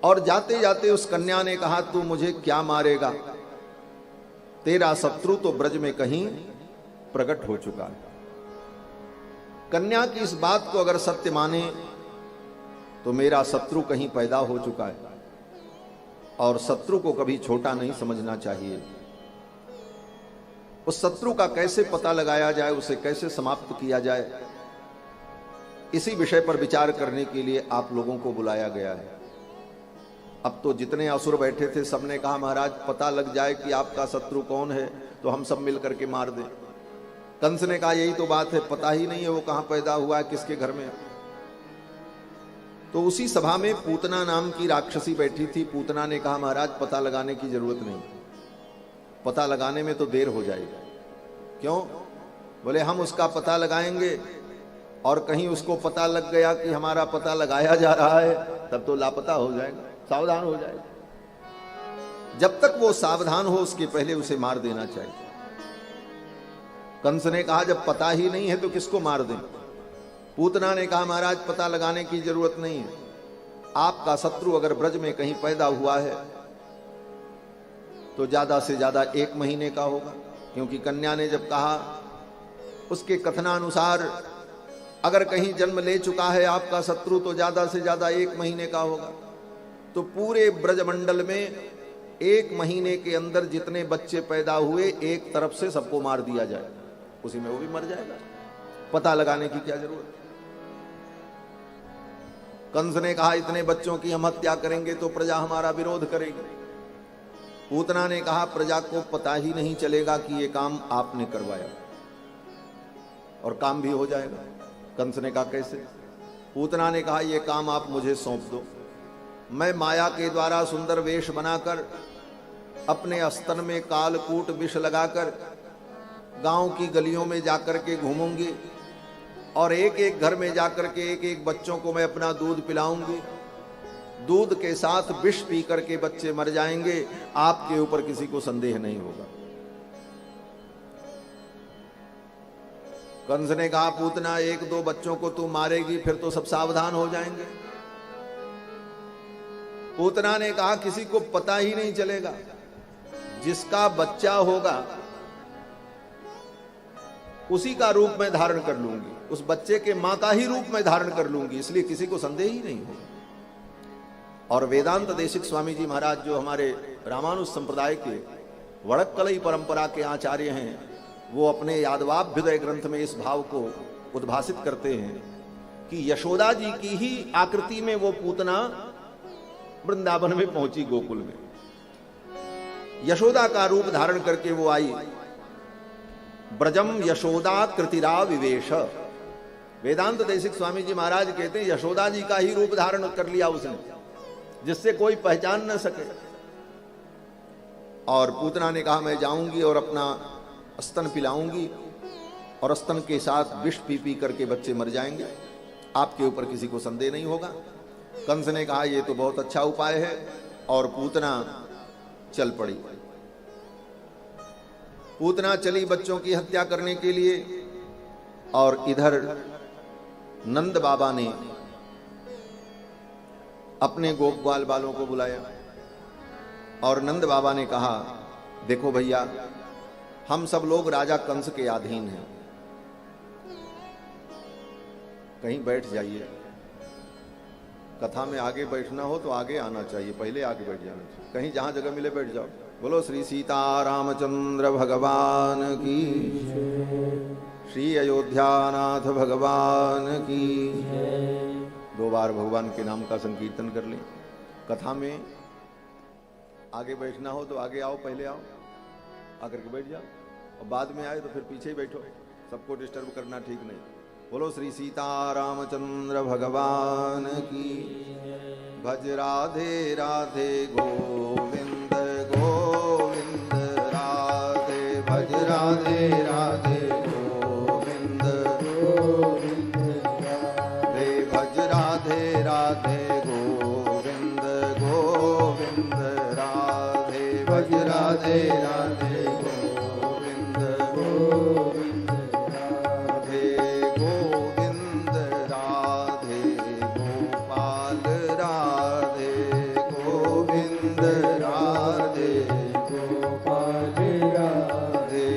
और जाते जाते उस कन्या ने कहा, तू मुझे क्या मारेगा, तेरा शत्रु तो ब्रज में कहीं प्रकट हो चुका है। कन्या की इस बात को अगर सत्य माने तो मेरा शत्रु कहीं पैदा हो चुका है। और शत्रु को कभी छोटा नहीं समझना चाहिए। उस शत्रु का कैसे पता लगाया जाए, उसे कैसे समाप्त किया जाए, इसी विषय पर विचार करने के लिए आप लोगों को बुलाया गया है। अब तो जितने असुर बैठे थे सबने कहा महाराज पता लग जाए कि आपका शत्रु कौन है तो हम सब मिल करके मार दें। कंस ने कहा यही तो बात है, पता ही नहीं है वो कहां पैदा हुआ है, किसके घर में। तो उसी सभा में पूतना नाम की राक्षसी बैठी थी। पूतना ने कहा महाराज पता लगाने की जरूरत नहीं, पता लगाने में तो देर हो जाएगी। क्यों? बोले हम उसका पता लगाएंगे और कहीं उसको पता लग गया कि हमारा पता लगाया जा रहा है तब तो लापता हो जाएगा, सावधान हो जाएगा। जब तक वो सावधान हो उसके पहले उसे मार देना चाहिए। कंस ने कहा जब पता ही नहीं है तो किसको मार दें। पूतना ने कहा महाराज पता लगाने की जरूरत नहीं है, आपका शत्रु अगर ब्रज में कहीं पैदा हुआ है तो ज्यादा से ज्यादा 1 महीने का होगा, क्योंकि कन्या ने जब कहा उसके कथनानुसार अगर कहीं जन्म ले चुका है आपका शत्रु तो ज्यादा से ज्यादा 1 महीने का होगा। तो पूरे ब्रजमंडल में 1 महीने के अंदर जितने बच्चे पैदा हुए एक तरफ से सबको मार दिया जाए, उसी में वो भी मर जाएगा, पता लगाने की क्या जरूरत। कंस ने कहा इतने बच्चों की हम हत्या करेंगे तो प्रजा हमारा विरोध करेगी। पूतना ने कहा प्रजा को पता ही नहीं चलेगा कि ये काम आपने करवाया और काम भी हो जाएगा। कंस ने कहा कैसे? पूतना ने कहा ये काम आप मुझे सौंप दो, मैं माया के द्वारा सुंदर वेश बनाकर अपने अस्तन में कालकूट विष लगाकर गांव की गलियों में जाकर के घूमूंगी और एक एक घर में जाकर के एक एक बच्चों को मैं अपना दूध पिलाऊंगी, दूध के साथ विष पी करके बच्चे मर जाएंगे, आपके ऊपर किसी को संदेह नहीं होगा। कंस ने कहा पूतना 1-2 बच्चों को तू मारेगी फिर तो सब सावधान हो जाएंगे। पूतना ने कहा किसी को पता ही नहीं चलेगा, जिसका बच्चा होगा उसी का रूप में धारण कर लूंगी, उस बच्चे के मां का ही रूप में धारण कर लूंगी, इसलिए किसी को संदेह ही नहीं होगा। और वेदांत देशिक स्वामी जी महाराज जो हमारे रामानुज संप्रदाय के वड़क्कलई परंपरा के आचार्य हैं, वो अपने यादवाभ्युदय ग्रंथ में इस भाव को उद्भासित करते हैं कि यशोदा जी की ही आकृति में वो पूतना वृंदावन में पहुंची, गोकुल में यशोदा का रूप धारण करके वो आई। ब्रजम यशोदा कृतिरा विवेश। वेदांत देशिक स्वामी जी महाराज कहते हैं यशोदा जी का ही रूप धारण कर लिया उसने, जिससे कोई पहचान न सके। और पूतना ने कहा मैं जाऊंगी और अपना स्तन पिलाऊंगी और स्तन के साथ विष पी पी करके बच्चे मर जाएंगे, आपके ऊपर किसी को संदेह नहीं होगा। कंस ने कहा यह तो बहुत अच्छा उपाय है और पूतना चल पड़ी। पूतना चली बच्चों की हत्या करने के लिए और इधर नंद बाबा ने अपने गोप ग्वाल बालों को बुलाया और नंद बाबा ने कहा देखो भैया हम सब लोग राजा कंस के अधीन हैं, कहीं बैठ जाइए, कथा में आगे बैठना हो तो आगे आना चाहिए, पहले आगे बैठ जाना चाहिए, कहीं जहां जगह मिले बैठ जाओ। बोलो श्री सीता रामचंद्र भगवान की, श्री अयोध्यानाथ भगवान की। 2 बार भगवान के नाम का संकीर्तन कर लें। कथा में आगे बैठना हो तो आगे आओ, पहले आओ, आकर के बैठ जाओ, और बाद में आए तो फिर पीछे ही बैठो, सबको डिस्टर्ब करना ठीक नहीं। बोलो श्री सीता रामचंद्र भगवान की। भज राधे राधे गोविंद गोविंद राधे, भज राधे राधे गोविंद गोविंद राधे, भज राधे राधे गोविंद गोविंद राधे, भज राधे राधे गोविंद गोविंद राधे, गोविंद राधे गोपाल राधे, गोविंद राधे गोपाल राधे,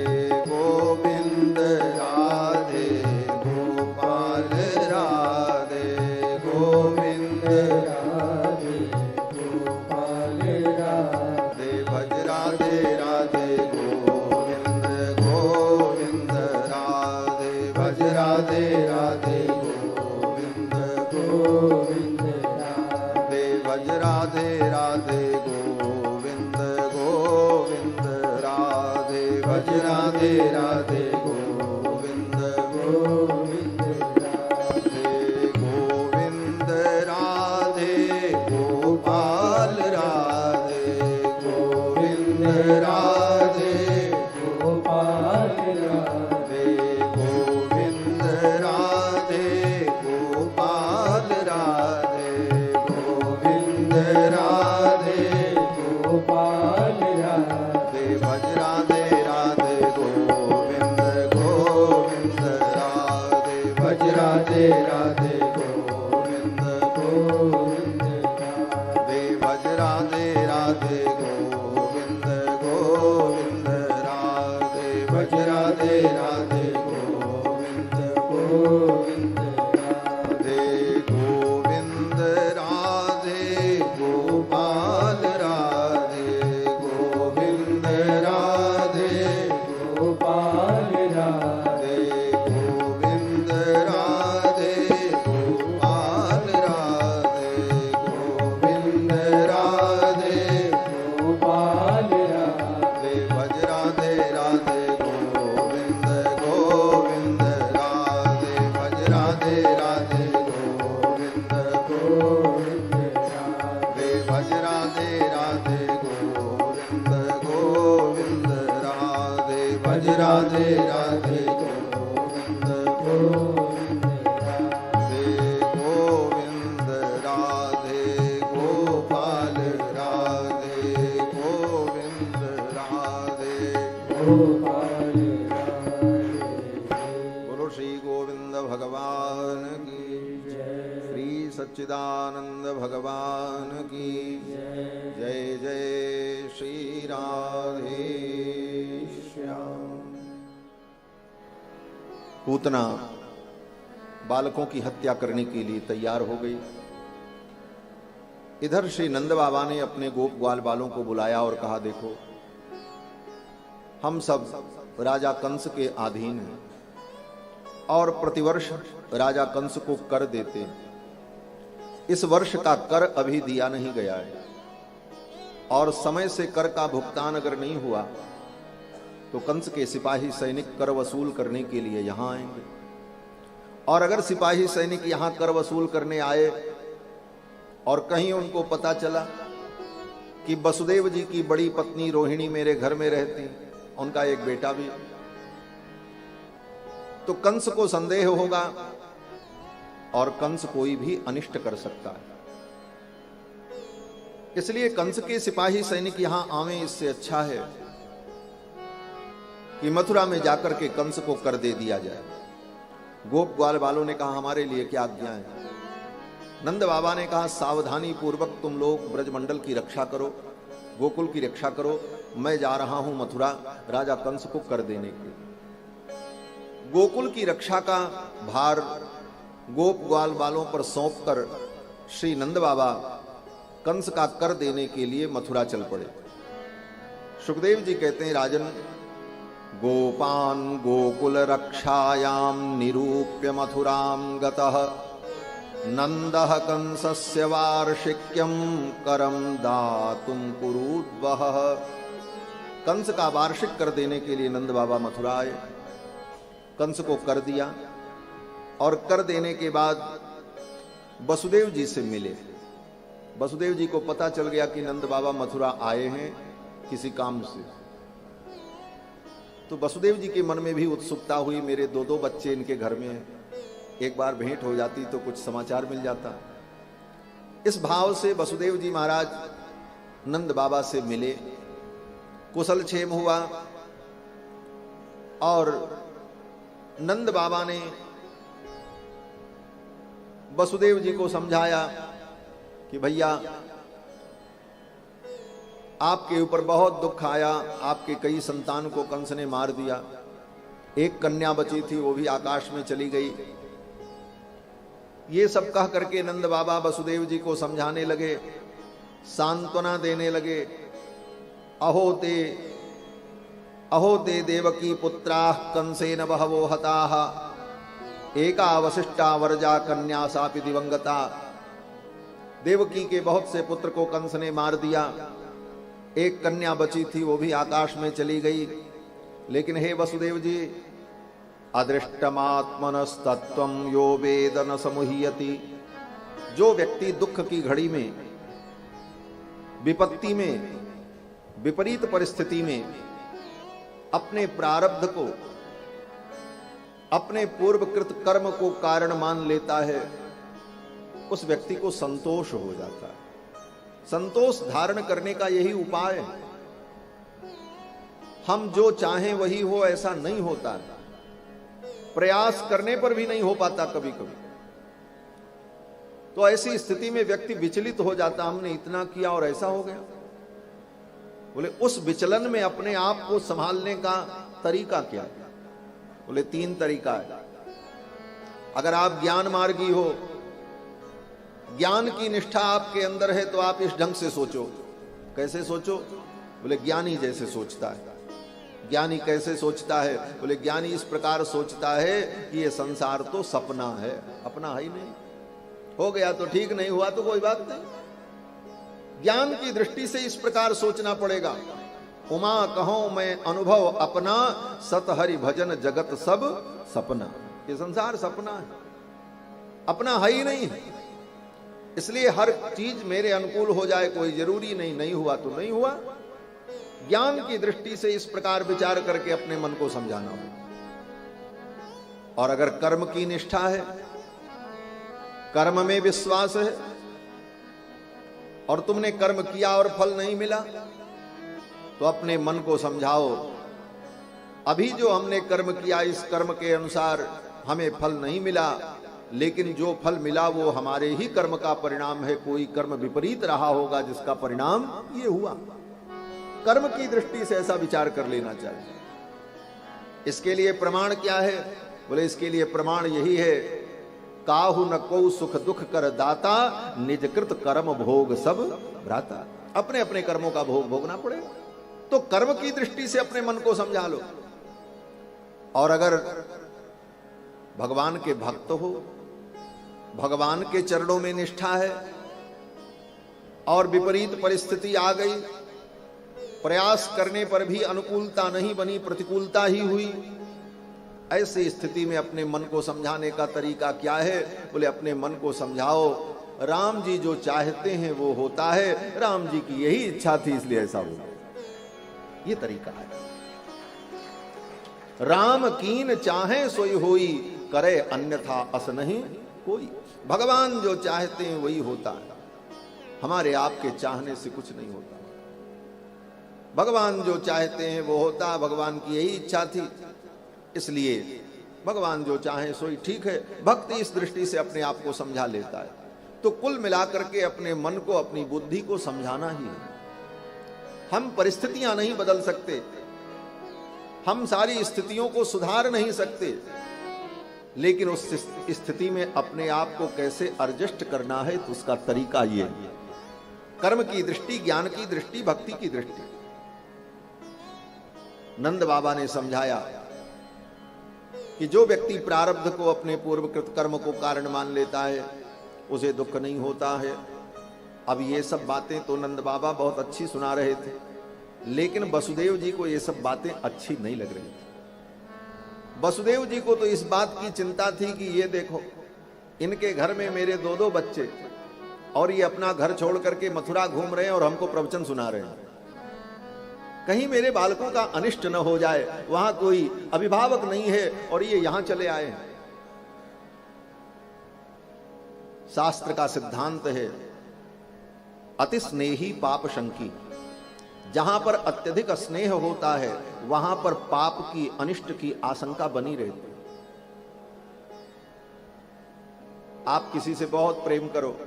गोविंद राधे गोविंद गोविंद राधे भज राधे राधे गोविंद गोविंद राधे भज राधे राधे गोविंद गोविंद राधे गोविंद राधे गोपाल राधे गोविंद राधे गोपाल राधे गोविंद राधे गोपाल राधे गोविंद राधे गोपाल राधे भज राधे राधे गोविंद गोविंद राधे भज राधे राधे गोविंद गोविंद राधे भज राधे राधे गोविंद गोविंद राधे भज राधे राधे गोविंद गोविंद राधे गोविंद राधे गोपाल राधे गोविंद राधे गोपाल राधे गोविंद राधे गोपाल राधे गोविंद राधे गोपाल राधे भज राधे राधे गोविंद गोविंद राधे भज राधे राधे गोविंद गोविंद राधे भज राधे राधे गोविंद गोविंद राधे भज राधे राधे गोविंद गोविंद राधे गोविंद राधे गोपाल राधे गोविंद राधे गोपाल राधे। बोलो श्री गोविंद भगवान की श्री सच्चिदानंद भगवान की जय जय श्री राधे श्याम। पूतना बालकों की हत्या करने के लिए तैयार हो गई। इधर श्री नंद बाबा ने अपने गोप ग्वाल बालों को बुलाया और कहा, देखो हम सब राजा कंस के अधीन हैं और प्रतिवर्ष राजा कंस को कर देते हैं। इस वर्ष का कर अभी दिया नहीं गया है और समय से कर का भुगतान अगर नहीं हुआ तो कंस के सिपाही सैनिक कर वसूल करने के लिए यहां आएंगे। और अगर सिपाही सैनिक यहां कर वसूल करने आए और कहीं उनको पता चला कि वसुदेव जी की बड़ी पत्नी रोहिणी मेरे घर में रहती, उनका एक बेटा भी, तो कंस को संदेह होगा और कंस कोई भी अनिष्ट कर सकता है। इसलिए कंस के सिपाही सैनिक यहां आवे, इससे अच्छा है कि मथुरा में जाकर के कंस को कर दे दिया जाए। गोप ग्वाल बालों ने कहा, हमारे लिए क्या आज्ञा है? नंद बाबा ने कहा, सावधानी पूर्वक तुम लोग ब्रजमंडल की रक्षा करो, गोकुल की रक्षा करो। मैं जा रहा हूं मथुरा राजा कंस को कर देने के। गोकुल की रक्षा का भार गोप ग्वाल बालों पर सौंपकर श्री नंद बाबा कंस का कर देने के लिए मथुरा चल पड़े। सुखदेव जी कहते हैं, राजन गोपान गोकुल रक्षायाम निरूप्य मथुराम गतः नंदः कंसस्य वार्षिक्यम करम दातुम कुरुद्वः। कंस का वार्षिक कर देने के लिए नंद बाबा मथुरा आए, कंस को कर दिया और कर देने के बाद वसुदेव जी से मिले। वसुदेव जी को पता चल गया कि नंद बाबा मथुरा आए हैं किसी काम से। तो वसुदेव जी के मन में भी उत्सुकता हुई, मेरे दो दो बच्चे इनके घर में हैं, एक बार भेंट हो जाती तो कुछ समाचार मिल जाता। इस भाव से वसुदेव जी महाराज नंद बाबा से मिले, कुशल क्षेम हुआ और नंद बाबा ने वसुदेव जी को समझाया कि भैया आपके ऊपर बहुत दुख आया, आपके कई संतान को कंस ने मार दिया, एक कन्या बची थी वो भी आकाश में चली गई। ये सब कह करके नंद बाबा वसुदेव जी को समझाने लगे, सांत्वना देने लगे। अहो ते देवकी पुत्राः कंसेन बहवो हताः एका अवशिष्टा वरजा कन्या सापि दिवंगता। देवकी के बहुत से पुत्र को कंस ने मार दिया, एक कन्या बची थी, वो भी आकाश में चली गई। लेकिन हे वसुदेव जी, अदृष्टमात्मनस्तत्वं यो वेद न समुह्यति। जो व्यक्ति दुख की घड़ी में, विपत्ति में, विपरीत परिस्थिति में अपने प्रारब्ध को, अपने पूर्वकृत कर्म को कारण मान लेता है, उस व्यक्ति को संतोष हो जाता है। संतोष धारण करने का यही उपाय है। हम जो चाहें वही हो ऐसा नहीं होता है, प्रयास करने पर भी नहीं हो पाता कभी कभी। तो ऐसी स्थिति में व्यक्ति विचलित हो जाता, हमने इतना किया और ऐसा हो गया। बोले उस विचलन में अपने आप को संभालने का तरीका क्या है? बोले 3 तरीका है। अगर आप ज्ञान मार्गी हो, ज्ञान की निष्ठा आपके अंदर है, तो आप इस ढंग से सोचो। कैसे सोचो? बोले ज्ञानी जैसे सोचता है। ज्ञानी कैसे सोचता है? बोले ज्ञानी इस प्रकार सोचता है कि ये संसार तो सपना है, अपना है ही नहीं। हो गया तो ठीक, नहीं हुआ तो कोई बात नहीं। ज्ञान की दृष्टि से इस प्रकार सोचना पड़ेगा। उमा कहो मैं अनुभव अपना, सत हरि भजन जगत सब सपना। ये संसार सपना है, अपना है ही नहीं है। इसलिए हर चीज मेरे अनुकूल हो जाए कोई जरूरी नहीं, नहीं हुआ तो नहीं हुआ। ज्ञान की दृष्टि से इस प्रकार विचार करके अपने मन को समझाना हो। और अगर कर्म की निष्ठा है, कर्म में विश्वास है, और तुमने कर्म किया और फल नहीं मिला, तो अपने मन को समझाओ, अभी जो हमने कर्म किया इस कर्म के अनुसार हमें फल नहीं मिला, लेकिन जो फल मिला वो हमारे ही कर्म का परिणाम है। कोई कर्म विपरीत रहा होगा जिसका परिणाम ये हुआ। कर्म की दृष्टि से ऐसा विचार कर लेना चाहिए। इसके लिए प्रमाण क्या है? बोले इसके लिए प्रमाण यही है, काहु न को सुख दुख कर दाता, निज कृत कर्म भोग सब भ्राता। अपने अपने कर्मों का भोग भोगना पड़ेगा। तो कर्म की दृष्टि से अपने मन को समझा लो। और अगर भगवान के भक्त हो, भगवान के चरणों में निष्ठा है, और विपरीत परिस्थिति आ गई, प्रयास करने पर भी अनुकूलता नहीं बनी, प्रतिकूलता ही हुई, ऐसी स्थिति में अपने मन को समझाने का तरीका क्या है? बोले अपने मन को समझाओ, राम जी जो चाहते हैं वो होता है, राम जी की यही इच्छा थी इसलिए ऐसा हुआ। ये तरीका है। राम कीन चाहे सोई होई, करे अन्यथा अस नहीं कोई। भगवान जो चाहते हैं वही होता है, हमारे आपके चाहने से कुछ नहीं होता। भगवान जो चाहते हैं वो होता है, भगवान की यही इच्छा थी, इसलिए भगवान जो चाहे सोई ठीक है। भक्त इस दृष्टि से अपने आप को समझा लेता है। तो कुल मिलाकर के अपने मन को, अपनी बुद्धि को समझाना ही है। हम परिस्थितियां नहीं बदल सकते, हम सारी स्थितियों को सुधार नहीं सकते, लेकिन उस स्थिति में अपने आप को कैसे एडजस्ट करना है, तो उसका तरीका ये है। कर्म की दृष्टि, ज्ञान की दृष्टि, भक्ति की दृष्टि। नंद बाबा ने समझाया कि जो व्यक्ति प्रारब्ध को, अपने पूर्वकृत कर्म को कारण मान लेता है, उसे दुख नहीं होता है। अब ये सब बातें तो नंद बाबा बहुत अच्छी सुना रहे थे, लेकिन वसुदेव जी को ये सब बातें अच्छी नहीं लग रही थी। वसुदेव जी को तो इस बात की चिंता थी कि ये देखो, इनके घर में मेरे 2-2 बच्चे, और ये अपना घर छोड़ करके मथुरा घूम रहे हैं और हमको प्रवचन सुना रहे हैं। कहीं मेरे बालकों का अनिष्ट न हो जाए, वहां कोई अभिभावक नहीं है और ये यहां चले आए हैं। शास्त्र का सिद्धांत है, अति स्नेही पाप शंकी। जहां पर अत्यधिक स्नेह होता है वहां पर पाप की, अनिष्ट की आशंका बनी रहती। आप किसी से बहुत प्रेम करो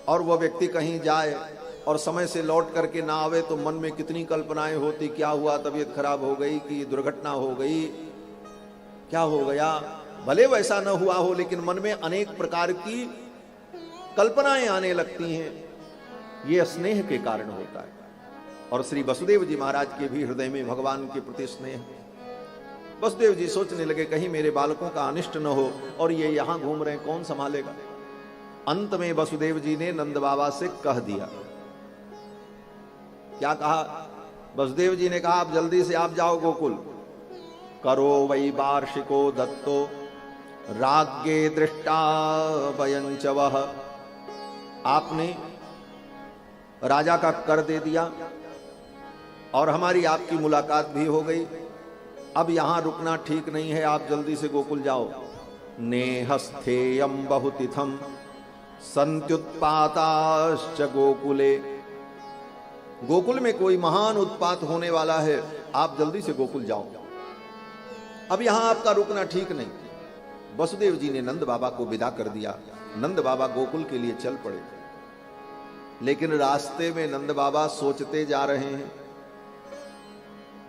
और वह व्यक्ति कहीं जाए और समय से लौट करके ना आवे, तो मन में कितनी कल्पनाएं होती, क्या हुआ, तबीयत खराब हो गई कि दुर्घटना हो गई, क्या हो गया। भले वैसा न हुआ हो, लेकिन मन में अनेक प्रकार की कल्पनाएं आने लगती हैं। ये स्नेह के कारण होता है। और श्री वसुदेव जी महाराज के भी हृदय में भगवान के प्रति स्नेह। वसुदेव जी सोचने लगे कहीं मेरे बालकों का अनिष्ट न हो, और ये यहां घूम रहे हैं, कौन संभालेगा। अंत में वसुदेव जी ने नंद बाबा से कह दिया। क्या कहा? वसुदेव जी ने कहा आप जल्दी से आप जाओ गोकुल। करो वै वार्षिको दत्तो राज्ञे दृष्टा वयंचवः। आपने राजा का कर दे दिया और हमारी आपकी मुलाकात भी हो गई। अब यहां रुकना ठीक नहीं है, आप जल्दी से गोकुल जाओ। नेहस्थेयम बहुतिथम संत्युत्पाताश्च गोकुले। गोकुल में कोई महान उत्पात होने वाला है, आप जल्दी से गोकुल जाओ, अब यहां आपका रुकना ठीक नहीं। वसुदेव जी ने नंद बाबा को विदा कर दिया। नंद बाबा गोकुल के लिए चल पड़े। लेकिन रास्ते में नंद बाबा सोचते जा रहे हैं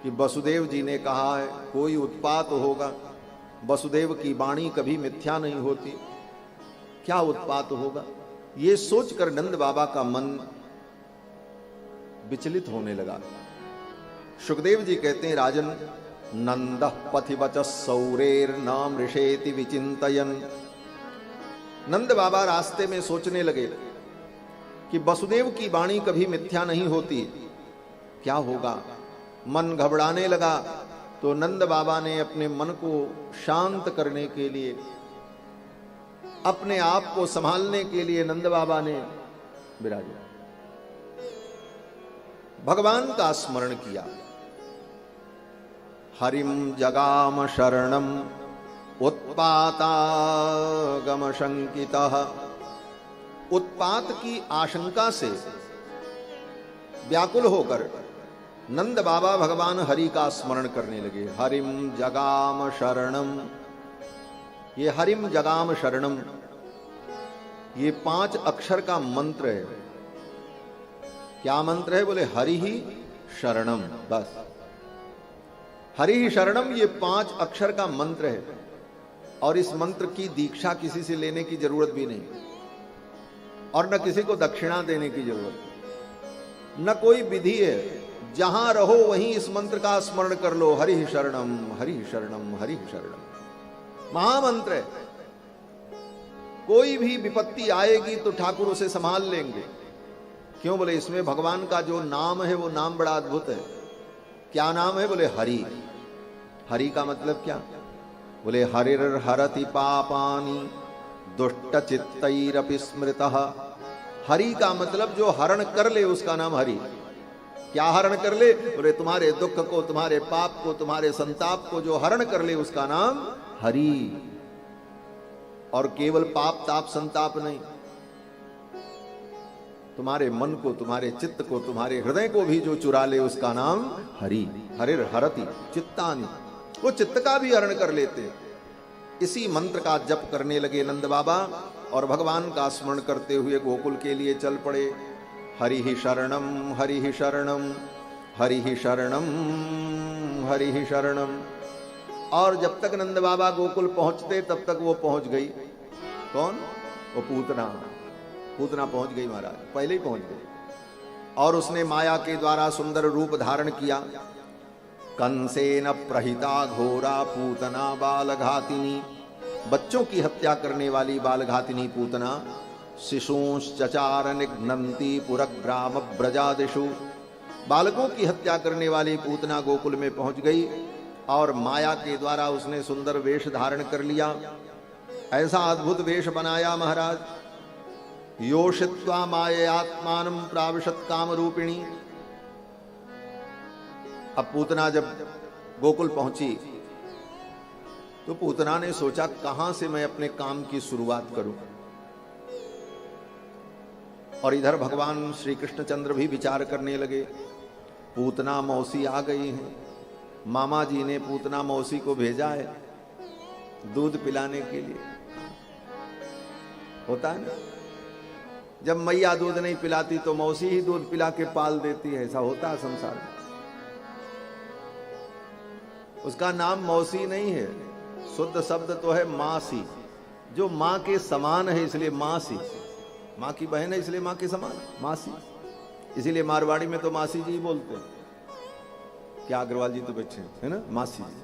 कि वसुदेव जी ने कहा है कोई उत्पात होगा, वसुदेव की वाणी कभी मिथ्या नहीं होती, क्या उत्पात होगा। ये सोचकर नंद बाबा का मन विचलित होने लगा। सुखदेव जी कहते हैं राजन, नंदः पथिवच सौरेर नाम ऋषेति विचिंतयन। नंद बाबा रास्ते में सोचने लगे कि वसुदेव की वाणी कभी मिथ्या नहीं होती, क्या होगा। मन घबराने लगा तो नंद बाबा ने अपने मन को शांत करने के लिए, अपने आप को संभालने के लिए नंद बाबा ने विराजा, भगवान का स्मरण किया। हरिम जगाम शरणम उत्पातागम शंकितः। उत्पात की आशंका से व्याकुल होकर नंद बाबा भगवान हरि का स्मरण करने लगे। हरिम जगाम शरणम, ये हरिम जगाम शरणम ये 5 अक्षर का मंत्र है। क्या मंत्र है? बोले हरि ही शरणम। बस हरि ही शरणम ये 5 अक्षर का मंत्र है। और इस मंत्र की दीक्षा किसी से लेने की जरूरत भी नहीं, और न किसी को दक्षिणा देने की जरूरत, न कोई विधि है। जहां रहो वहीं इस मंत्र का स्मरण कर लो। हरि ही शरणम, हरि ही शरणम, हरि ही शरणम। महामंत्र है। कोई भी विपत्ति आएगी तो ठाकुर उसे संभाल लेंगे। क्यों? बोले इसमें भगवान का जो नाम है वो नाम बड़ा अद्भुत है। क्या नाम है? बोले हरि। हरि का मतलब क्या? बोले हरिर हरति पापानि दुष्ट चित्तैरपि स्मृतः। हरि का मतलब जो हरण कर ले उसका नाम हरि। क्या हरण कर ले? बोले तुम्हारे दुख को, तुम्हारे पाप को, तुम्हारे संताप को जो हरण कर ले उसका नाम हरि। और केवल पाप ताप संताप नहीं, तुम्हारे मन को, तुम्हारे चित्त को, तुम्हारे हृदय को भी जो चुरा ले उसका नाम हरि। हरिर हरति चित्तानि, वो चित्त का भी हरण कर लेते। इसी मंत्र का जप करने लगे नंद बाबा और भगवान का स्मरण करते हुए गोकुल के लिए चल पड़े। हरि ही शरणम, हरि ही शरणम, हरि ही शरणम, हरि ही शरणम। और जब तक नंद बाबा गोकुल पहुंचते तब तक वो पहुंच गई। कौन? वो पूतना। पूतना पहुंच गई महाराज, पहले ही पहुंच गई। और उसने माया के द्वारा सुंदर रूप धारण किया। कंसेन प्रहिता घोरा पूतना बालघातिनी। बच्चों की हत्या करने वाली बालघातिनी पूतना। शिशूंश्चचार निघ्नन्ति पुरग्राम ब्रजादिषु। बालकों की हत्या करने वाली पूतना गोकुल में पहुंच गई और माया के द्वारा उसने सुंदर वेश धारण कर लिया। ऐसा अद्भुत वेश बनाया महाराज। योषित्वा माययात्मानं प्राविशत काम रूपिणी। अब पूतना जब गोकुल पहुंची तो पूतना ने सोचा कहां से मैं अपने काम की शुरुआत करूं। और इधर भगवान श्री कृष्णचंद्र भी विचार करने लगे। पूतना मौसी आ गई हैं। मामा जी ने पूतना मौसी को भेजा है दूध पिलाने के लिए। होता है ना, जब मैया दूध नहीं पिलाती तो मौसी ही दूध पिला के पाल देती है। ऐसा होता है संसार में। उसका नाम मौसी नहीं है, शुद्ध शब्द तो है मासी। जो मां के समान है इसलिए मासी। मां की बहन है इसलिए मां के समान मासी। इसीलिए मारवाड़ी में तो मासी जी बोलते हैं। क्या अग्रवाल जी तो बैठे है ना, मासी जी।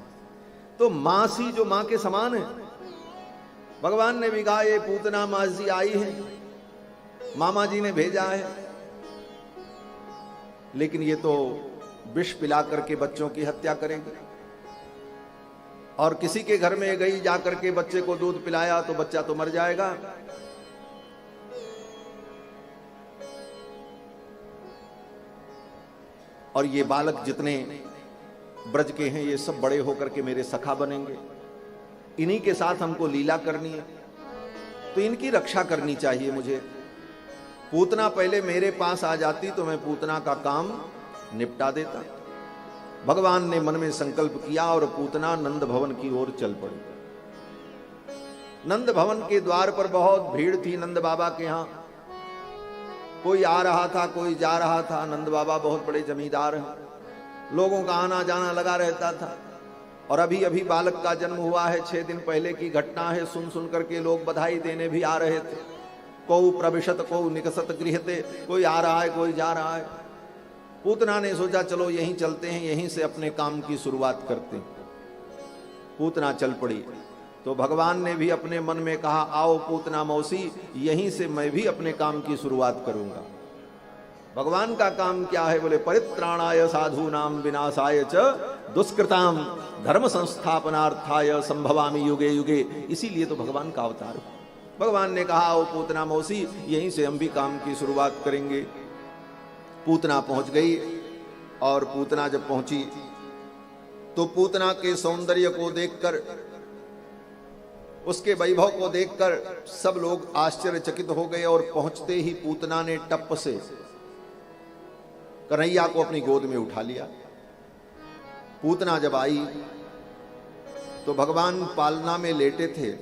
तो मां सी जो मां के समान है। भगवान ने भी कहा ये पूतना मासी आई है, मामा जी ने भेजा है, लेकिन ये तो विष पिला करके बच्चों की हत्या करेगी। और किसी के घर में गई जाकर के बच्चे को दूध पिलाया तो बच्चा तो मर जाएगा। और ये बालक जितने ब्रज के हैं ये सब बड़े होकर के मेरे सखा बनेंगे, इन्हीं के साथ हमको लीला करनी है, तो इनकी रक्षा करनी चाहिए मुझे। पूतना पहले मेरे पास आ जाती तो मैं पूतना का काम निपटा देता। भगवान ने मन में संकल्प किया और पूतना नंद भवन की ओर चल पड़ी। नंद भवन के द्वार पर बहुत भीड़ थी नंद बाबा के यहां। कोई आ रहा था, कोई जा रहा था। नंद बाबा बहुत बड़े जमींदार हैं, लोगों का आना जाना लगा रहता था। और अभी अभी बालक का जन्म हुआ है, 6 दिन पहले की घटना है। सुन सुन करके लोग बधाई देने भी आ रहे थे। को प्रविशत को निकसत गृहते, कोई आ रहा है कोई जा रहा है। पूतना ने सोचा चलो यहीं चलते हैं, यहीं से अपने काम की शुरुआत करते हैं। पूतना चल पड़ी तो भगवान ने भी अपने मन में कहा आओ पूतना मौसी, यहीं से मैं भी अपने काम की शुरुआत करूंगा। भगवान का काम क्या है? बोले परित्राणाय साधूनाम विनाशाय च दुष्कृताम धर्म संस्थापनार्थाय संभवामि युगे युगे। इसीलिए तो भगवान का अवतार। भगवान ने कहा ओ पूतना मौसी, यहीं से हम भी काम की शुरुआत करेंगे। पूतना पहुंच गई और पूतना जब पहुंची तो पूतना के सौंदर्य को देखकर, उसके वैभव को देखकर सब लोग आश्चर्यचकित हो गए। और पहुंचते ही पूतना ने टप से कन्हैया को अपनी गोद में उठा लिया। पूतना जब आई तो भगवान पालना में लेटे थे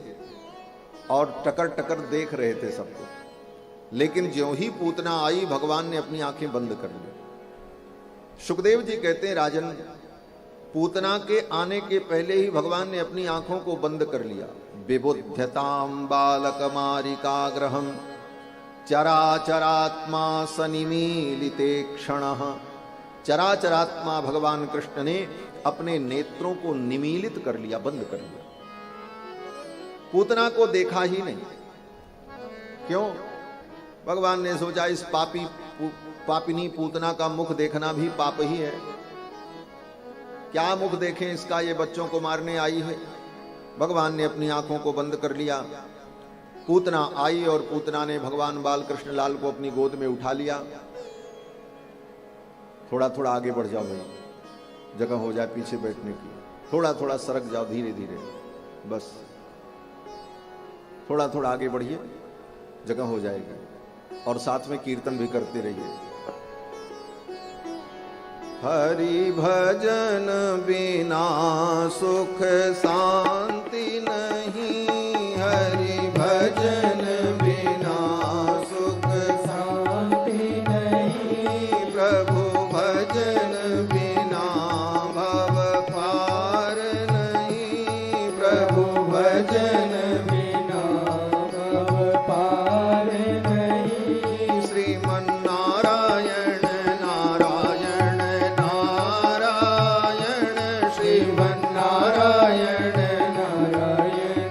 और टकर टकर देख रहे थे सबको। लेकिन ज्यों ही पूतना आई भगवान ने अपनी आंखें बंद कर ली। सुखदेव जी कहते हैं राजन, पूतना के आने के पहले ही भगवान ने अपनी आंखों को बंद कर लिया। विबुध्यताम बालकमारिकाग्रहम चराचरात्मा सनिमीलिते क्षणः। चराचरात्मा भगवान कृष्ण ने अपने नेत्रों को निमीलित कर लिया, बंद कर लिया। पूतना को देखा ही नहीं। क्यों? भगवान ने सोचा इस पापिनी पूतना का मुख देखना भी पाप ही है। क्या मुख देखें इसका, ये बच्चों को मारने आई है। भगवान ने अपनी आंखों को बंद कर लिया। पूतना आई और पूतना ने भगवान बाल कृष्ण लाल को अपनी गोद में उठा लिया। थोड़ा थोड़ा आगे बढ़ जाओ भाई, जगह हो जाए पीछे बैठने की। थोड़ा थोड़ा सरक जाओ, धीरे धीरे, बस थोड़ा थोड़ा आगे बढ़िए, जगह हो जाएगी। और साथ में कीर्तन भी करते रहिए। हरि भजन बिना सुख शांति नहीं, हरि भजन बिना सुख शांति नहीं, प्रभु भजन बिना भव पार नहीं, प्रभु भजन बिना भव पार नहीं। श्रीमन्नारायण नारायण नारायण, श्रीमन्नारायण नारायण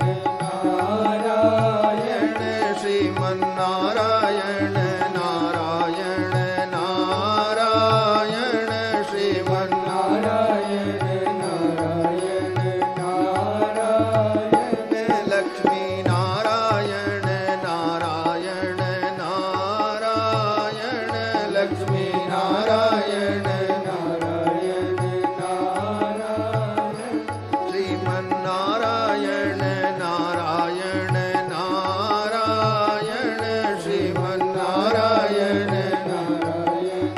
नारायण, श्रीमन्नारायण नारायण नारायण, श्रीमन्नारायण नारायण नारायण, लक्ष्मी नारायण नारायण नारायण, लक्ष्मी नारायण नारायण नारायण, श्रीमन्नारायण नारायण नारायण, श्रीमन्नारायण नारायण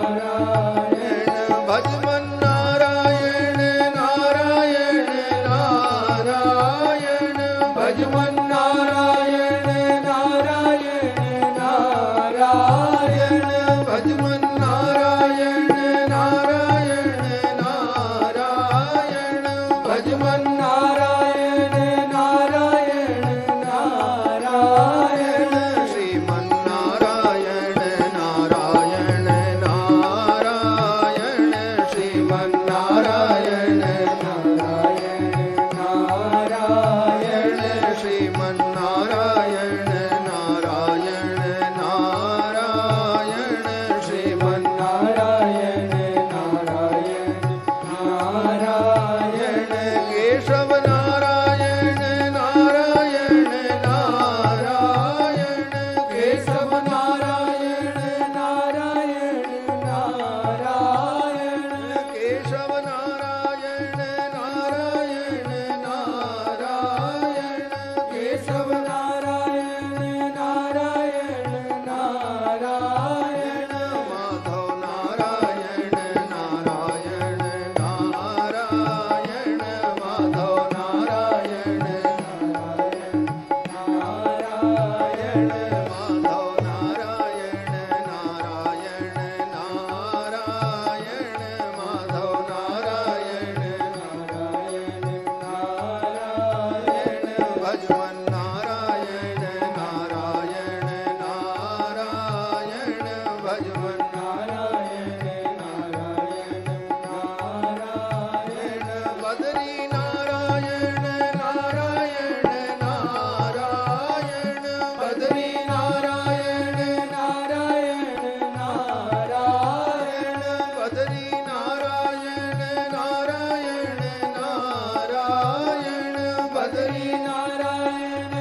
नारायण, भजमन्नारायण नारायण नारायण, भजमन्नारायण नारायण नारायण, भजमन्नारायण नारायण नारायण, भजमन्नारायण नारायण नारायण, श्रीमन्नारायण नारायण नारायण, श्रीमन्नारायण नारायण श्रीमन्नारायण नारायण नारायण श्रीमन्नारायण नारायण नारायण केशव नारायण नारायण नारायण केशव नारायण नारायण नारायण केशव नारायण नारायण नारायण केशव नारायण नारायण नारायण माधव नारायण नारायण नारायण माधव नारायण नारायण नारायण माधव नारायण नारायण नारायण माधव नारायण नारायण नारायण भजमन नारायण नारायण नारायण भजमन नारायण नारायण नारायण बदरी नारायण नारायण नारायण बदरी नारायण नारायण नारायण बदरी नारायण नारायण नारायण बदरी नारायण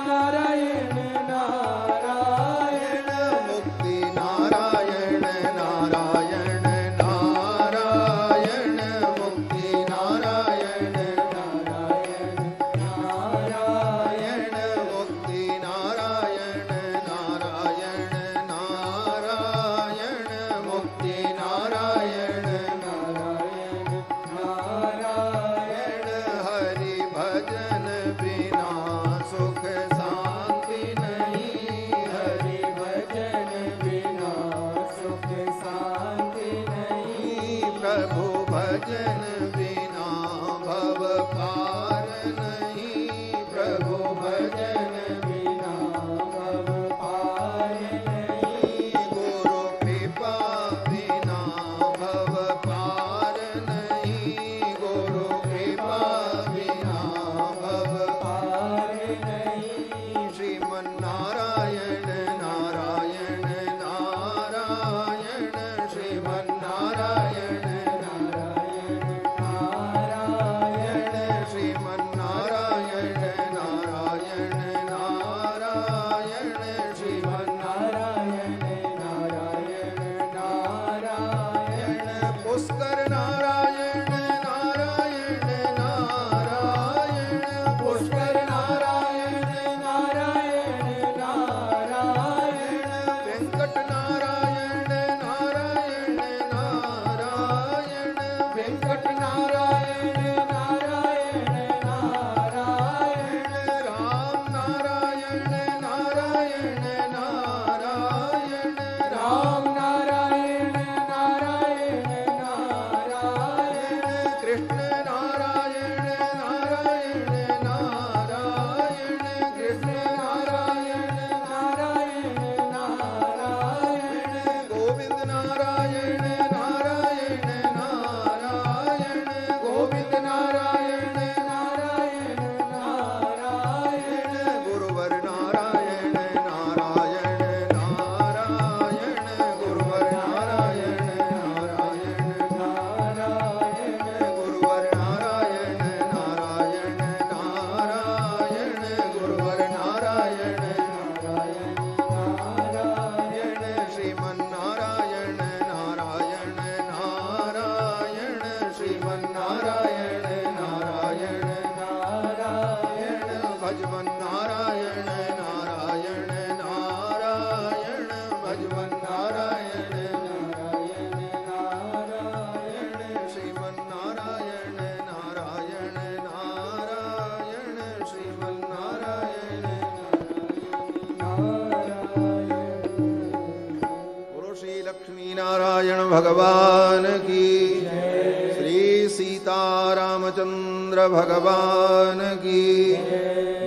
नारायण नारायण मुक्ति नारायण नारायण नारायण मुक्ति नारायण नारायण नारायण मुक्ति नारायण नारायण नारायण मुक्ति नारायण नारायण नारायण हरि भजन बिना सुख शांति नहीं हरि भजन बिना सुख शांति नहीं प्रभु भजन बिना भव पार नहीं प्रभु भजन बिना भव पार नहीं गुरु कृपा बिना भव पार नहीं गुरु कृपा बिना भव पार नहीं श्रीमन्नारायण नारायण नारायण श्रीमन्नारायण नारायण नारायण श्रीमन्नारायण नारायण नारायण श्रीमन्नारायण नारायण नारायण पुष्कर नारायण नारायण नारायण पुष्कर नारायण नारायण नारायण वेंकट नारायण नारायण नारायण वेंकट नारायण नारायण नारायण राम नारायण नारायण नारायण राम नारायण नारायण नारायण कृष्ण नारायण नारायण नारायण कृष्ण नारायण नारायण नारायण गोविंद नारायण नारायण नारायण गोविंद नारायण नारायण नारायण गुरुवर नारायण नारायण नारायण गुरुवर नारायण नारायण नारायण गुरुवर नारायण नारायण नारायण गुरुवर नारायण नारायण नारायण श्रीमन्नारायण नारायण नारायण श्रीमन्नारायण नारायण नारायण भजमन नारायण नारायण नारायण भजमन नारायण नारायण नारायण श्रीमन्नारायण नारायण नारायण श्रीमन्नारायण नारायण गुरु श्री लक्ष्मी नारायण भगवान की श्री सीतारामचंद्र भगवान की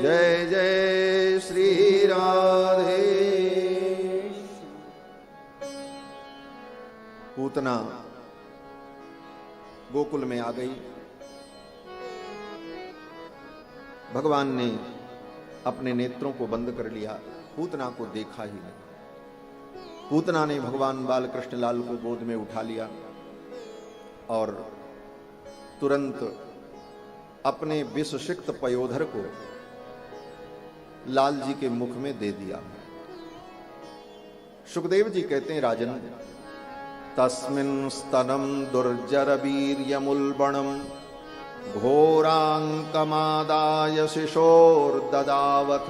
जय जय श्री राधे। पूतना गोकुल में आ गई। भगवान ने अपने नेत्रों को बंद कर लिया, पूतना को देखा ही नहीं। पूतना ने भगवान बाल कृष्ण लाल को गोद में उठा लिया और तुरंत अपने विषसिक्त पयोधर को लाल जी के मुख में दे दिया। सुखदेव जी कहते हैं, राजन, तस्मिन् स्तनम दुर्जर वीर्यमुल्बणम घोरांकमादाय शिशोर्ददावथ।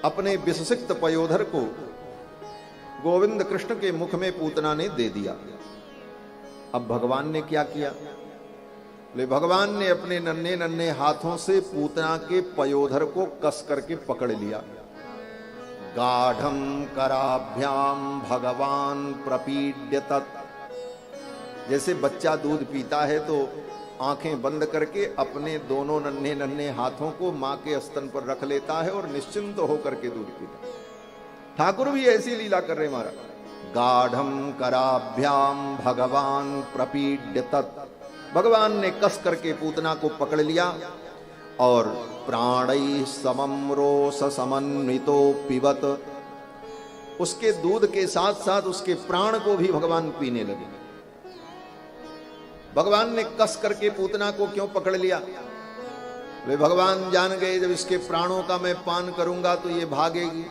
अपने विषसिक्त पयोधर को गोविंद कृष्ण के मुख में पूतना ने दे दिया। अब भगवान ने क्या किया? ले भगवान ने अपने नन्हे नन्हे हाथों से पूतना के पयोधर को कस करके पकड़ लिया। गाढ़म कराभ्याम भगवान प्रपीड्य तत्। जैसे बच्चा दूध पीता है तो आंखें बंद करके अपने दोनों नन्हे नन्हे हाथों को मां के स्तन पर रख लेता है और निश्चिंत होकर के दूध पीता है। ठाकुर भी ऐसी लीला कर रहे महाराज। गाढ़म कराभ्याम भगवान प्रपीड्य तत्। भगवान ने कस करके पूतना को पकड़ लिया और प्राणै समम रोष समन्वितो पिबत। उसके दूध के साथ साथ उसके प्राण को भी भगवान पीने लगे। भगवान ने कस करके पूतना को क्यों पकड़ लिया? वे भगवान जान गए जब इसके प्राणों का मैं पान करूंगा तो ये भागेगी,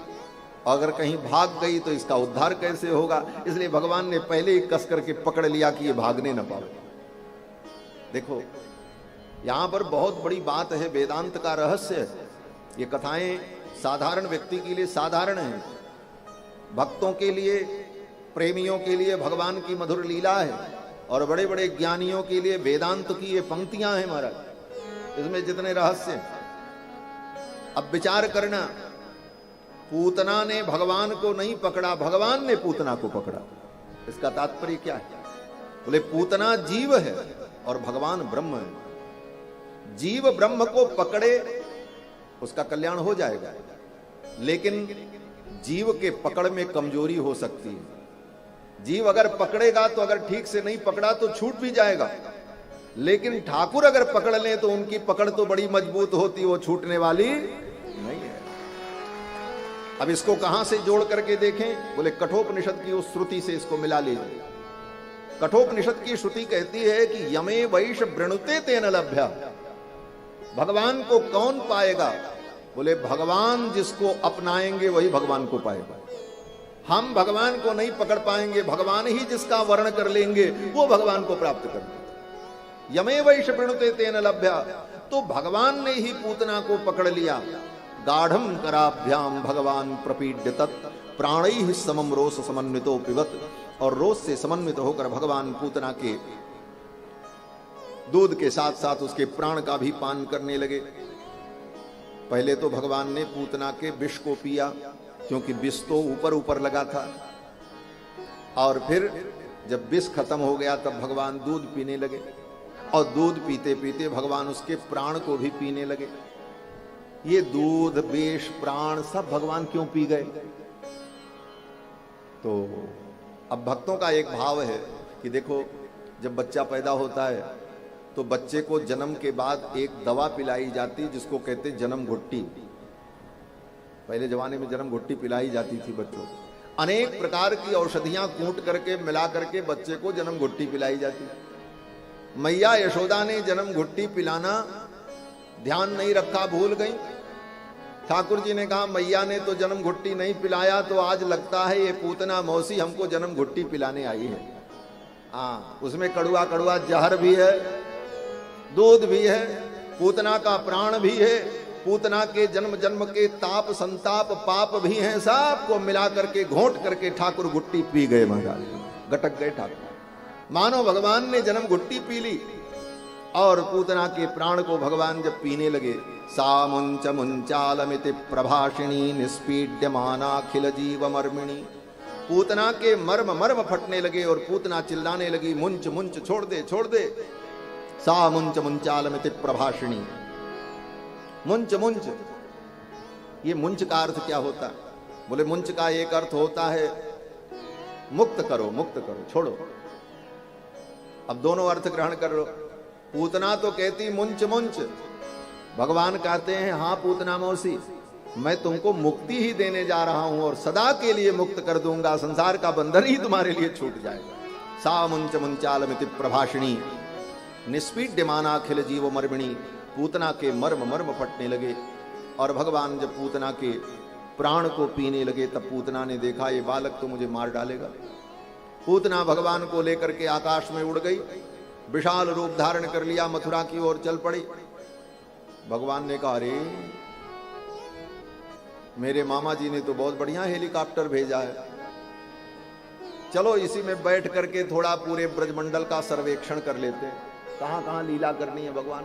अगर कहीं भाग गई तो इसका उद्धार कैसे होगा। इसलिए भगवान ने पहले ही कस करके पकड़ लिया कि ये भागने न पाए। देखो यहां पर बहुत बड़ी बात है, वेदांत का रहस्य है। ये कथाएं साधारण व्यक्ति के लिए साधारण है, भक्तों के लिए, प्रेमियों के लिए भगवान की मधुर लीला है, और बड़े बड़े ज्ञानियों के लिए वेदांत की ये पंक्तियां हैं महाराज, इसमें जितने रहस्य। अब विचार करना, पूतना ने भगवान को नहीं पकड़ा, भगवान ने पूतना को पकड़ा। इसका तात्पर्य क्या है? बोले पूतना जीव है और भगवान ब्रह्म है। जीव ब्रह्म को पकड़े उसका कल्याण हो जाएगा, लेकिन जीव के पकड़ में कमजोरी हो सकती है। जीव अगर पकड़ेगा तो अगर ठीक से नहीं पकड़ा तो छूट भी जाएगा, लेकिन ठाकुर अगर पकड़ लें तो उनकी पकड़ तो बड़ी मजबूत होती, वो छूटने वाली नहीं है। अब इसको कहां से जोड़ करके देखें? बोले कठोपनिषद की उस श्रुति से इसको मिला लीजिए। कठोपनिषद की श्रुति कहती है कि यमे वैष वृणुते तेन लभ्या। भगवान को कौन पाएगा? बोले भगवान जिसको अपनाएंगे वही भगवान को पाएगा। हम भगवान को नहीं पकड़ पाएंगे, भगवान ही जिसका वर्ण कर लेंगे वो भगवान को प्राप्त कर लेंगे। यमे वैष वृणुते तेन लभ्या, तो भगवान ने ही पूतना को पकड़ लिया। गाढ़म कराभ्याम भगवान प्रपीड्य तत् प्राणैः समम रोष समन्वितो पिबत। और रोष से समन्वित होकर भगवान पूतना के दूध के साथ साथ उसके प्राण का भी पान करने लगे। पहले तो भगवान ने पूतना के विष को पिया, क्योंकि विष तो ऊपर ऊपर लगा था, और फिर जब विष खत्म हो गया तब भगवान दूध पीने लगे, और दूध पीते पीते भगवान उसके प्राण को भी पीने लगे। ये दूध, विष, प्राण सब भगवान क्यों पी गए? तो अब भक्तों का एक भाव है कि देखो, जब बच्चा पैदा होता है तो बच्चे को जन्म के बाद एक दवा पिलाई जाती जिसको कहते जन्म घुट्टी। पहले जमाने में जन्म घुट्टी पिलाई जाती थी बच्चों को। अनेक प्रकार की औषधियां कूट करके मिला करके बच्चे को जन्म घुट्टी पिलाई जाती। मैया यशोदा ने जन्म घुट्टी पिलाना ध्यान नहीं रखा, भूल गई। ठाकुर जी ने कहा मैया ने तो जन्म घुट्टी नहीं पिलाया, तो आज लगता है ये पूतना मौसी हमको जन्म घुट्टी पिलाने आई है। हाँ, उसमें कड़वा कड़वा जहर भी है, दूध भी है, पूतना का प्राण भी है, पूतना के जन्म जन्म के ताप संताप पाप भी हैं, सबको मिला करके घोंट करके ठाकुर घुट्टी पी गए महाराज, गटक गए ठाकुर। मानो भगवान ने जन्म घुट्टी पी ली, और पूतना के प्राण को भगवान जब पीने लगे, सा मुंच मुंचालमिति प्रभाषिणी निष्पीड्यमानाखिल जीव मर्मिणी। पूतना के मर्म मर्म फटने लगे और पूतना चिल्लाने लगी, मुंच मुंच छोड़ दे छोड़ दे। सा मुंच मुंचालमिति प्रभाषिणी। मुंच मुंच, ये मुंच का अर्थ क्या होता है? बोले मुंच का एक अर्थ होता है मुक्त करो, मुक्त करो, छोड़ो। अब दोनों अर्थ ग्रहण कर लो। पूतना तो कहती मुंच मुंच, भगवान कहते हैं, हाँ पूतना मौसी, मैं तुमको मुक्ति ही देने जा रहा हूं और सदा के लिए मुक्त कर दूंगा, संसार का बंधन ही तुम्हारे लिए छूट जाएगा। सा मुंच मुंचाल मिति प्रभाषिणी निष्पीड्यमानाखिल जीव मर्मिणी। पूतना के मर्म मर्म फटने लगे और भगवान जब पूतना के प्राण को पीने लगे तब पूतना ने देखा ये बालक तो मुझे मार डालेगा। पूतना भगवान को लेकर के आकाश में उड़ गई, विशाल रूप धारण कर लिया, मथुरा की ओर चल पड़ी। भगवान ने कहा, अरे मेरे मामा जी ने तो बहुत बढ़िया हेलीकॉप्टर भेजा है, चलो इसी में बैठ करके थोड़ा पूरे ब्रजमंडल का सर्वेक्षण कर लेते हैं, कहां कहां लीला करनी है भगवान।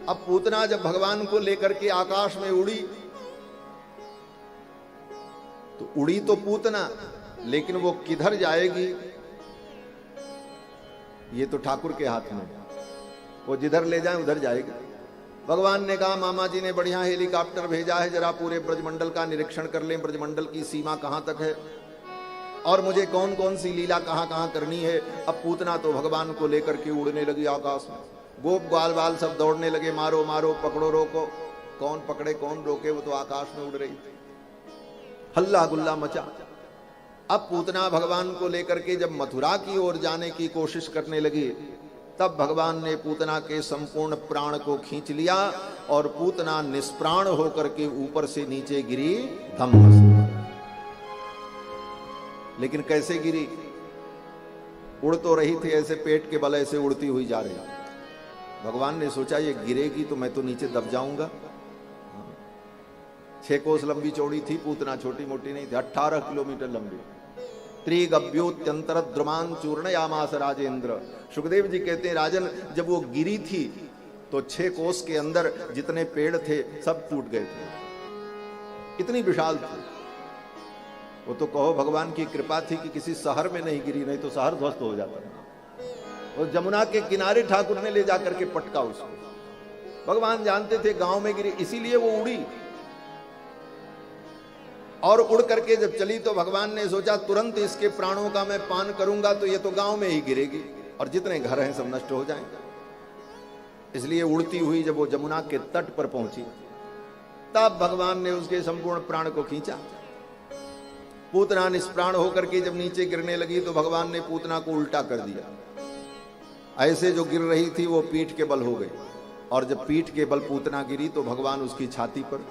अब पूतना जब भगवान को लेकर के आकाश में उड़ी तो उड़ी तो पूतना, लेकिन वो किधर जाएगी ये तो ठाकुर के हाथ में, वो जिधर ले जाए उधर जाएगी। भगवान ने कहा, मामा जी ने बढ़िया हेलीकॉप्टर भेजा है, जरा पूरे ब्रजमंडल का निरीक्षण कर लें, ब्रजमंडल की सीमा कहां तक है और मुझे कौन कौन सी लीला कहां कहां करनी है। अब पूतना तो भगवान को लेकर के उड़ने लगी आकाश में, गोप ग्वाल बाल सब दौड़ने लगे, मारो मारो पकड़ो रोको, कौन पकड़े कौन रोके, वो तो आकाश में उड़ रही थी, हल्ला गुल्ला मचा। अब पूतना भगवान को लेकर के जब मथुरा की ओर जाने की कोशिश करने लगी तब भगवान ने पूतना के संपूर्ण प्राण को खींच लिया और पूतना निष्प्राण होकर के ऊपर से नीचे गिरी धम्म से। लेकिन कैसे गिरी? उड़ तो रही थी ऐसे पेट के बल ऐसे उड़ती हुई जा रही। भगवान ने सोचा ये गिरेगी तो मैं तो नीचे दब जाऊंगा। 6 कोस लंबी चौड़ी थी पूतना, छोटी मोटी नहीं थी, 18 किलोमीटर लंबी। त्रिगभ्योत्यंतर द्रुमान चूर्णयामास राजेंद्र। सुखदेव जी कहते हैं, राजन जब वो गिरी थी तो 6 कोस के अंदर जितने पेड़ थे सब टूट गए थे, इतनी विशाल थी वो। तो कहो भगवान की कृपा थी कि किसी शहर में नहीं गिरी, नहीं तो शहर ध्वस्त हो जाता। और जमुना के किनारे ठाकुर ने ले जाकर के पटका उसको। भगवान जानते थे गांव में गिरी, इसीलिए वो उड़ी। और उड़ करके जब चली तो भगवान ने सोचा तुरंत इसके प्राणों का मैं पान करूंगा तो ये तो गांव में ही गिरेगी और जितने घर हैं सब नष्ट हो जाएंगे। इसलिए उड़ती हुई जब वो जमुना के तट पर पहुंची तब भगवान ने उसके संपूर्ण प्राण को खींचा। पूतना निष्प्राण होकर के जब नीचे गिरने लगी तो भगवान ने पूतना को उल्टा कर दिया। ऐसे जो गिर रही थी वो पीठ के बल हो गई और जब पीठ के बल पूतना गिरी तो भगवान उसकी छाती पर।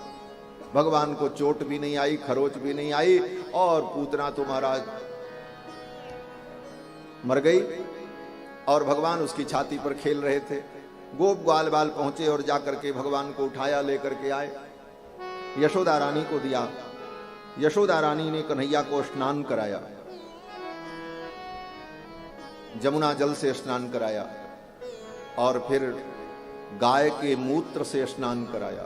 भगवान को चोट भी नहीं आई, खरोच भी नहीं आई और पूतना तो महाराज मर गई और भगवान उसकी छाती पर खेल रहे थे। गोप ग्वाल बाल पहुंचे और जाकर के भगवान को उठाया, लेकर के आए, यशोदा रानी को दिया। यशोदा रानी ने कन्हैया को स्नान कराया, जमुना जल से स्नान कराया और फिर गाय के मूत्र से स्नान कराया।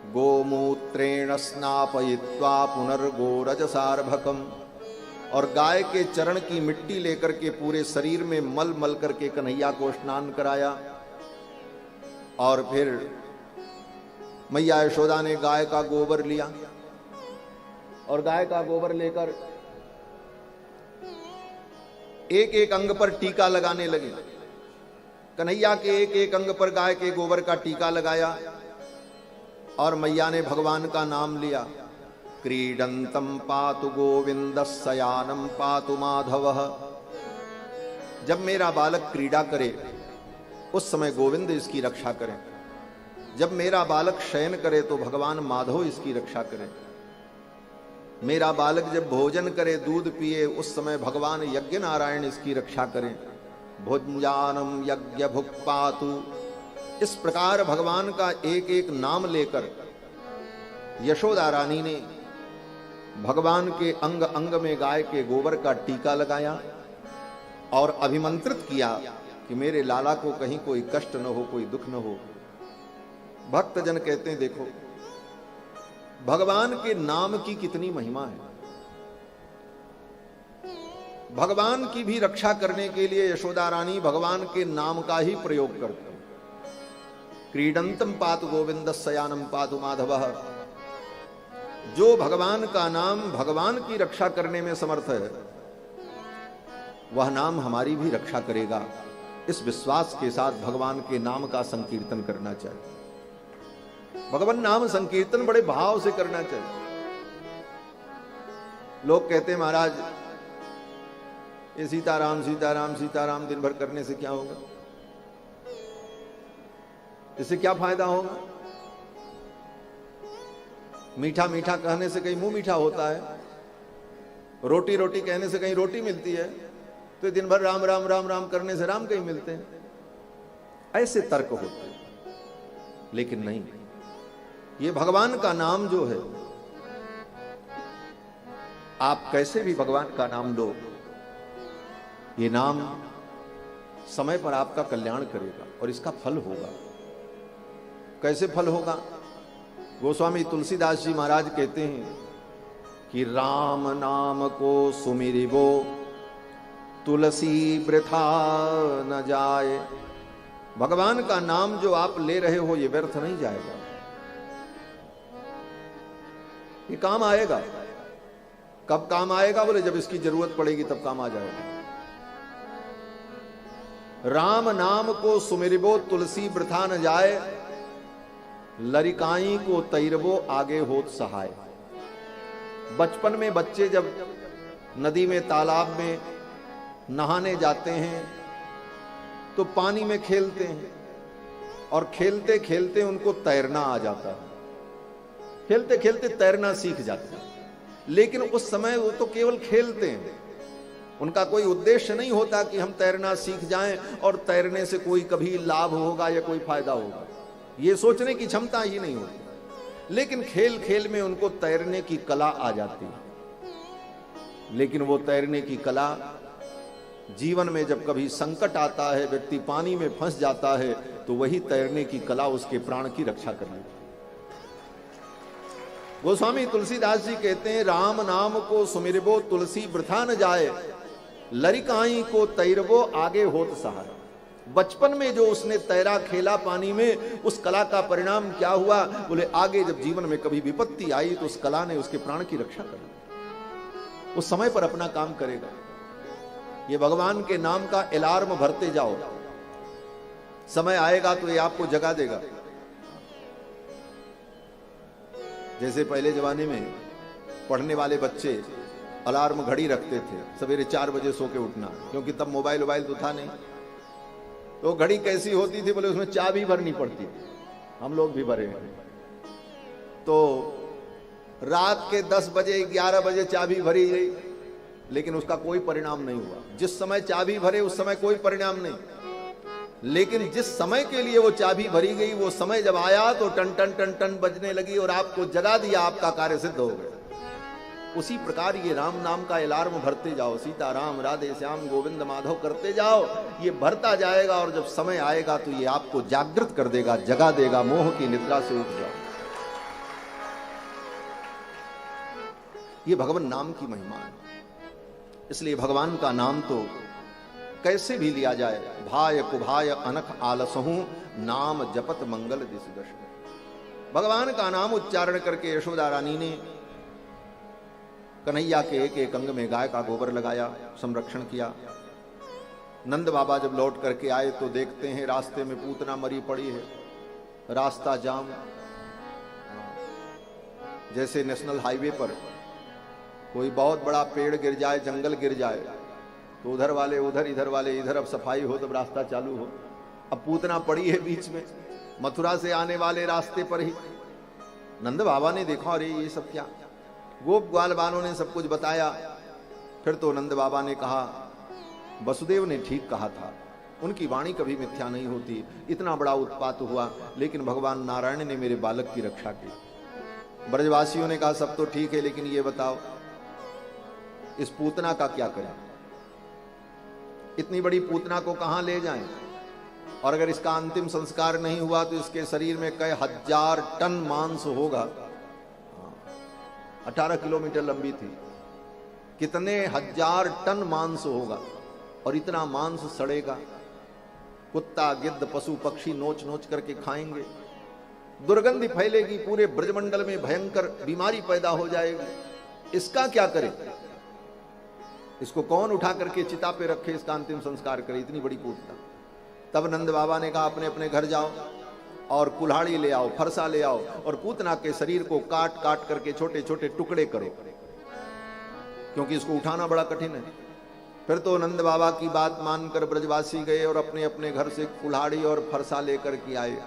गोमूत्रेण स्नापयित्वा पुनर्गोरजसार्भकम। और गाय के चरण की मिट्टी लेकर के पूरे शरीर में मल मल करके कन्हैया को स्नान कराया। और फिर मैया यशोदा ने गाय का गोबर लिया और गाय का गोबर लेकर एक एक अंग पर टीका लगाने लगे। कन्हैया के एक एक अंग पर गाय के गोबर का टीका लगाया और मैया ने भगवान का नाम लिया। क्रीडंतम पातु गोविंद शयानम पातु माधव। जब मेरा बालक क्रीड़ा करे उस समय गोविंद इसकी रक्षा करें, जब मेरा बालक शयन करे तो भगवान माधव इसकी रक्षा करें, मेरा बालक जब भोजन करे दूध पिए उस समय भगवान यज्ञ नारायण इसकी रक्षा करें। भुंजानम यज्ञ भुक् पातु। इस प्रकार भगवान का एक एक नाम लेकर यशोदा रानी ने भगवान के अंग अंग में गाय के गोबर का टीका लगाया और अभिमंत्रित किया कि मेरे लाला को कहीं कोई कष्ट न हो, कोई दुख न हो। भक्तजन कहते हैं देखो भगवान के नाम की कितनी महिमा है। भगवान की भी रक्षा करने के लिए यशोदा रानी भगवान के नाम का ही प्रयोग करती। क्रीडंतम पातु गोविंद शयानम पातु माधव। जो भगवान का नाम भगवान की रक्षा करने में समर्थ है वह नाम हमारी भी रक्षा करेगा। इस विश्वास के साथ भगवान के नाम का संकीर्तन करना चाहिए। भगवान नाम संकीर्तन बड़े भाव से करना चाहिए। लोग कहते हैं महाराज ये सीताराम सीताराम सीताराम दिन भर करने से क्या होगा, इससे क्या फायदा होगा? मीठा मीठा कहने से कहीं मुंह मीठा होता है, रोटी रोटी कहने से कहीं रोटी मिलती है, तो दिन भर राम राम राम राम करने से राम कहीं मिलते हैं। ऐसे तर्क होते हैं, लेकिन नहीं, ये भगवान का नाम जो है, आप कैसे भी भगवान का नाम लो, ये नाम समय पर आपका कल्याण करेगा और इसका फल होगा। कैसे फल होगा? गोस्वामी तुलसीदास जी महाराज कहते हैं कि राम नाम को सुमिरिबो तुलसी वृथा न जाए। भगवान का नाम जो आप ले रहे हो ये व्यर्थ नहीं जाएगा, ये काम आएगा। कब काम आएगा? बोले जब इसकी जरूरत पड़ेगी तब काम आ जाएगा। राम नाम को सुमिरिबो तुलसी वृथा न जाए, लरिकाई को तैरबो आगे होत सहाय। बचपन में बच्चे जब नदी में तालाब में नहाने जाते हैं तो पानी में खेलते हैं और खेलते खेलते उनको तैरना आ जाता है, खेलते खेलते तैरना सीख जाते हैं। लेकिन उस समय वो तो केवल खेलते हैं, उनका कोई उद्देश्य नहीं होता कि हम तैरना सीख जाएं और तैरने से कोई कभी लाभ होगा या कोई फायदा होगा, ये सोचने की क्षमता ही नहीं होती। लेकिन खेल खेल में उनको तैरने की कला आ जाती है। लेकिन वो तैरने की कला जीवन में जब कभी संकट आता है, व्यक्ति पानी में फंस जाता है, तो वही तैरने की कला उसके प्राण की रक्षा कर लेती है। गोस्वामी तुलसीदास जी कहते हैं राम नाम को सुमिरबो तुलसी वृथा न जाए, लरिकाई को तैरबो आगे होत सहाय। बचपन में जो उसने तैरा खेला पानी में, उस कला का परिणाम क्या हुआ? बोले आगे जब जीवन में कभी विपत्ति आई तो उस कला ने उसके प्राण की रक्षा कर ली, उस समय पर अपना काम करेगा। ये भगवान के नाम का अलार्म भरते जाओ, समय आएगा तो ये आपको जगा देगा। जैसे पहले जमाने में पढ़ने वाले बच्चे अलार्म घड़ी रखते थे, सवेरे 4 बजे सो के उठना, क्योंकि तब मोबाइल तो था नहीं। तो घड़ी कैसी होती थी? बोले उसमें चाबी भरनी पड़ती थी, हम लोग भी भरे हैं। तो रात के 10 बजे 11 बजे चाबी भरी गई, लेकिन उसका कोई परिणाम नहीं हुआ। जिस समय चाबी भरे उस समय कोई परिणाम नहीं, लेकिन जिस समय के लिए वो चाबी भरी गई वो समय जब आया तो टन टन टन टन बजने लगी और आपको जगा दिया, आपका कार्य सिद्ध हो गया। उसी प्रकार ये राम नाम का अलार्म भरते जाओ, सीताराम राधे श्याम गोविंद माधव करते जाओ, ये भरता जाएगा और जब समय आएगा तो ये आपको जागृत कर देगा, जगा देगा, मोह की निद्रा से उठ जाओ। ये भगवान नाम की महिमा है। इसलिए भगवान का नाम तो कैसे भी लिया जाए, भाय कुभाय अनख आलसहूं नाम जपत मंगल दिस दश। भगवान का नाम उच्चारण करके यशोदा रानी ने कन्हैया के एक एक अंग में गाय का गोबर लगाया, संरक्षण किया। नंद बाबा जब लौट करके आए तो देखते हैं रास्ते में पूतना मरी पड़ी है, रास्ता जाम। जैसे नेशनल हाईवे पर कोई बहुत बड़ा पेड़ गिर जाए, जंगल गिर जाए, तो उधर वाले उधर, इधर वाले इधर, अब सफाई हो तब रास्ता चालू हो। अब पूतना पड़ी है बीच में, मथुरा से आने वाले रास्ते पर ही। नंद बाबा ने देखा, अरे ये सब क्या? गोप ग्वाल बालों ने सब कुछ बताया। फिर तो नंद बाबा ने कहा वसुदेव ने ठीक कहा था, उनकी वाणी कभी मिथ्या नहीं होती। इतना बड़ा उत्पात हुआ, लेकिन भगवान नारायण ने मेरे बालक की रक्षा की। ब्रजवासियों ने कहा सब तो ठीक है, लेकिन ये बताओ इस पूतना का क्या करें? इतनी बड़ी पूतना को कहां ले जाएं? और अगर इसका अंतिम संस्कार नहीं हुआ तो इसके शरीर में कई 1000 टन मांस होगा। 18 किलोमीटर लंबी थी, कितने 1000 टन मांस होगा, और इतना मांस सड़ेगा। कुत्ता गिद्ध पशु पक्षी नोच नोच करके खाएंगे, दुर्गंध फैलेगी, पूरे ब्रजमंडल में भयंकर बीमारी पैदा हो जाएगी। इसका क्या करें? इसको कौन उठा करके चिता पे रखे, इसका अंतिम संस्कार करे? इतनी बड़ी पूतना। तब नंद बाबा ने कहा अपने अपने घर जाओ और कुल्हाड़ी ले आओ, फरसा ले आओ और पूतना के शरीर को काट काट करके छोटे छोटे टुकड़े करो, क्योंकि इसको उठाना बड़ा कठिन है। फिर तो नंद बाबा की बात मानकर ब्रजवासी गए और अपने अपने घर से कुल्हाड़ी और फरसा लेकर के आए।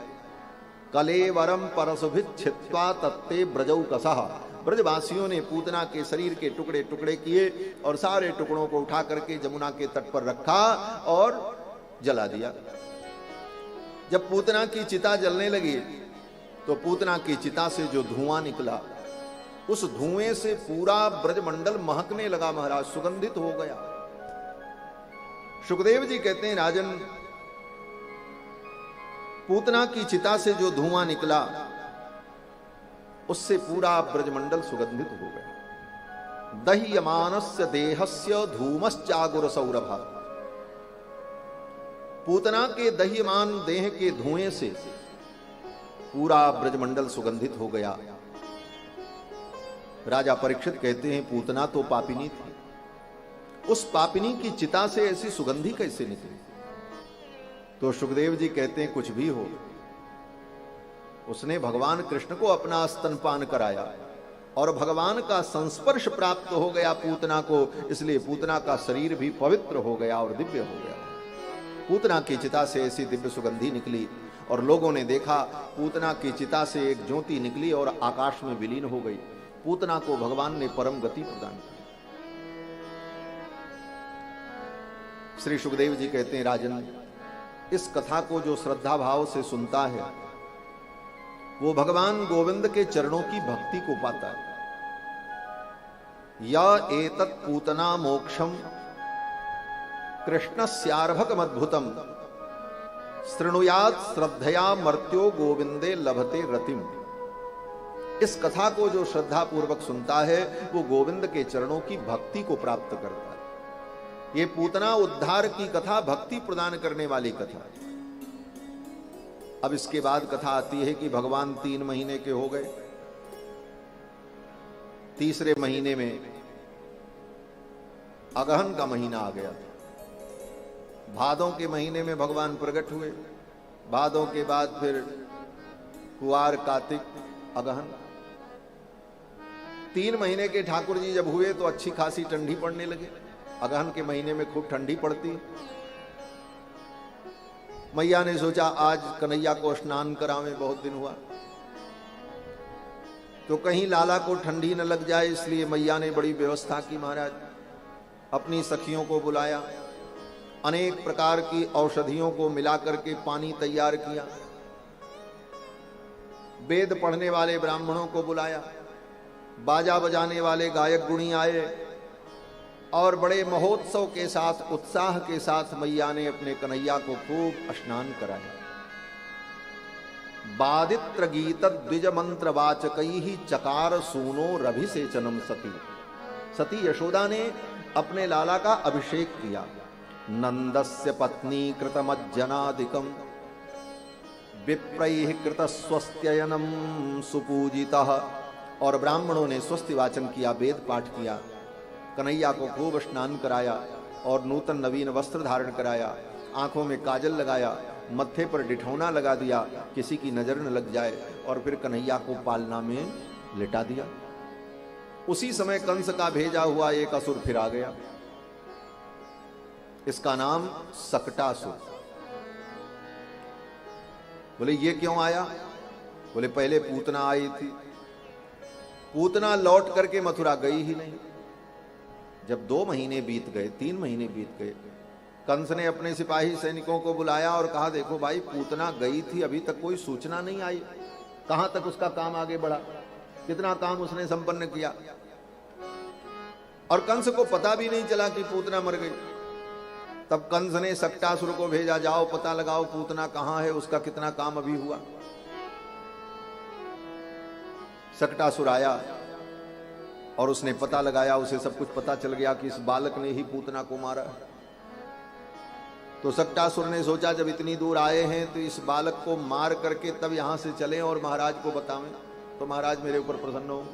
कलेवरम परसुभित छित्वा तत्ते ब्रजौ कसहा, ब्रजवासियों ने पूतना के शरीर के टुकड़े टुकड़े किए और सारे टुकड़ों को उठा करके जमुना के तट पर रखा और जला दिया। जब पूतना की चिता जलने लगी तो पूतना की चिता से जो धुआं निकला, उस धुएं से पूरा ब्रजमंडल महकने लगा महाराज, सुगंधित हो गया। सुखदेव जी कहते हैं राजन, पूतना की चिता से जो धुआं निकला उससे पूरा ब्रजमंडल सुगंधित हो गया। दह्यमानस्य देहस्य धूमश्चागुर सौरभा, पूतना के दह्यमान देह के धुएं से पूरा ब्रजमंडल सुगंधित हो गया। राजा परीक्षित कहते हैं पूतना तो पापिनी थी, उस पापिनी की चिता से ऐसी सुगंधी कैसे निकली? तो सुखदेव जी कहते हैं कुछ भी हो, उसने भगवान कृष्ण को अपना स्तनपान कराया और भगवान का संस्पर्श प्राप्त हो गया पूतना को, इसलिए पूतना का शरीर भी पवित्र हो गया और दिव्य हो गया। पूतना की चिता से ऐसी दिव्य सुगंधी निकली और लोगों ने देखा पूतना की चिता से एक ज्योति निकली और आकाश में विलीन हो गई। पूतना को भगवान ने परम गति प्रदान की। श्री सुखदेव जी कहते हैं राजन, इस कथा को जो श्रद्धा भाव से सुनता है वो भगवान गोविंद के चरणों की भक्ति को पाता है। या एतत् पूतना मोक्षम कृष्णस्यार्भकमद्भुतम शृणुयात् श्रद्धया मर्त्यो गोविंदे लभते रतिम। इस कथा को जो श्रद्धा पूर्वक सुनता है वो गोविंद के चरणों की भक्ति को प्राप्त करता है। ये पूतना उद्धार की कथा भक्ति प्रदान करने वाली कथा। अब इसके बाद कथा आती है कि भगवान 3 महीने के हो गए, तीसरे महीने में अगहन का महीना आ गया। भादों के महीने में भगवान प्रकट हुए, भादों के बाद फिर कुआर, कार्तिक, अगहन। 3 महीने के ठाकुर जी जब हुए तो अच्छी खासी ठंडी पड़ने लगे। अगहन के महीने में खूब ठंडी पड़ती। मैया ने सोचा आज कन्हैया को स्नान करावें, बहुत दिन हुआ, तो कहीं लाला को ठंडी न लग जाए, इसलिए मैया ने बड़ी व्यवस्था की महाराज। अपनी सखियों को बुलाया, अनेक प्रकार की औषधियों को मिलाकर के पानी तैयार किया, वेद पढ़ने वाले ब्राह्मणों को बुलाया, बाजा बजाने वाले गायक गुणी आए और बड़े महोत्सव के साथ, उत्साह के साथ मैया ने अपने कन्हैया को खूब स्नान कराया। बादित्र गीत द्विज मंत्र वाचकई चकार सूनो रभिसेचनम सती। सती यशोदा ने अपने लाला का अभिषेक किया। नंदस्य पत्नी कृतमज्जनादिकम विप्रैः कृत स्वस्त्ययनम सुपूजितः। और ब्राह्मणों ने स्वस्ति वाचन किया, वेद पाठ किया, कन्हैया को खूब स्नान कराया और नूतन नवीन वस्त्र धारण कराया, आंखों में काजल लगाया, मत्थे पर डिठौना लगा दिया, किसी की नजर न लग जाए, और फिर कन्हैया को पालना में लिटा दिया। उसी समय कंस का भेजा हुआ एक असुर फिर आ गया, इसका नाम सकटासुर। बोले ये क्यों आया? बोले पहले पूतना आई थी, पूतना लौट करके मथुरा गई ही नहीं। जब 2 महीने बीत गए, 3 महीने बीत गए, कंस ने अपने सिपाही सैनिकों को बुलाया और कहा देखो भाई, पूतना गई थी, अभी तक कोई सूचना नहीं आई, कहां तक उसका काम आगे बढ़ा, कितना काम उसने संपन्न किया। और कंस को पता भी नहीं चला कि पूतना मर गई। तब कंस ने सकटासुर को भेजा, जाओ पता लगाओ पूतना कहां है, उसका कितना काम अभी हुआ। सकटासुर आया और उसने पता लगाया, उसे सब कुछ पता चल गया कि इस बालक ने ही पूतना को मारा। तो सकटासुर ने सोचा जब इतनी दूर आए हैं तो इस बालक को मार करके तब यहां से चलें और महाराज को बतावें, तो महाराज मेरे ऊपर प्रसन्न हो।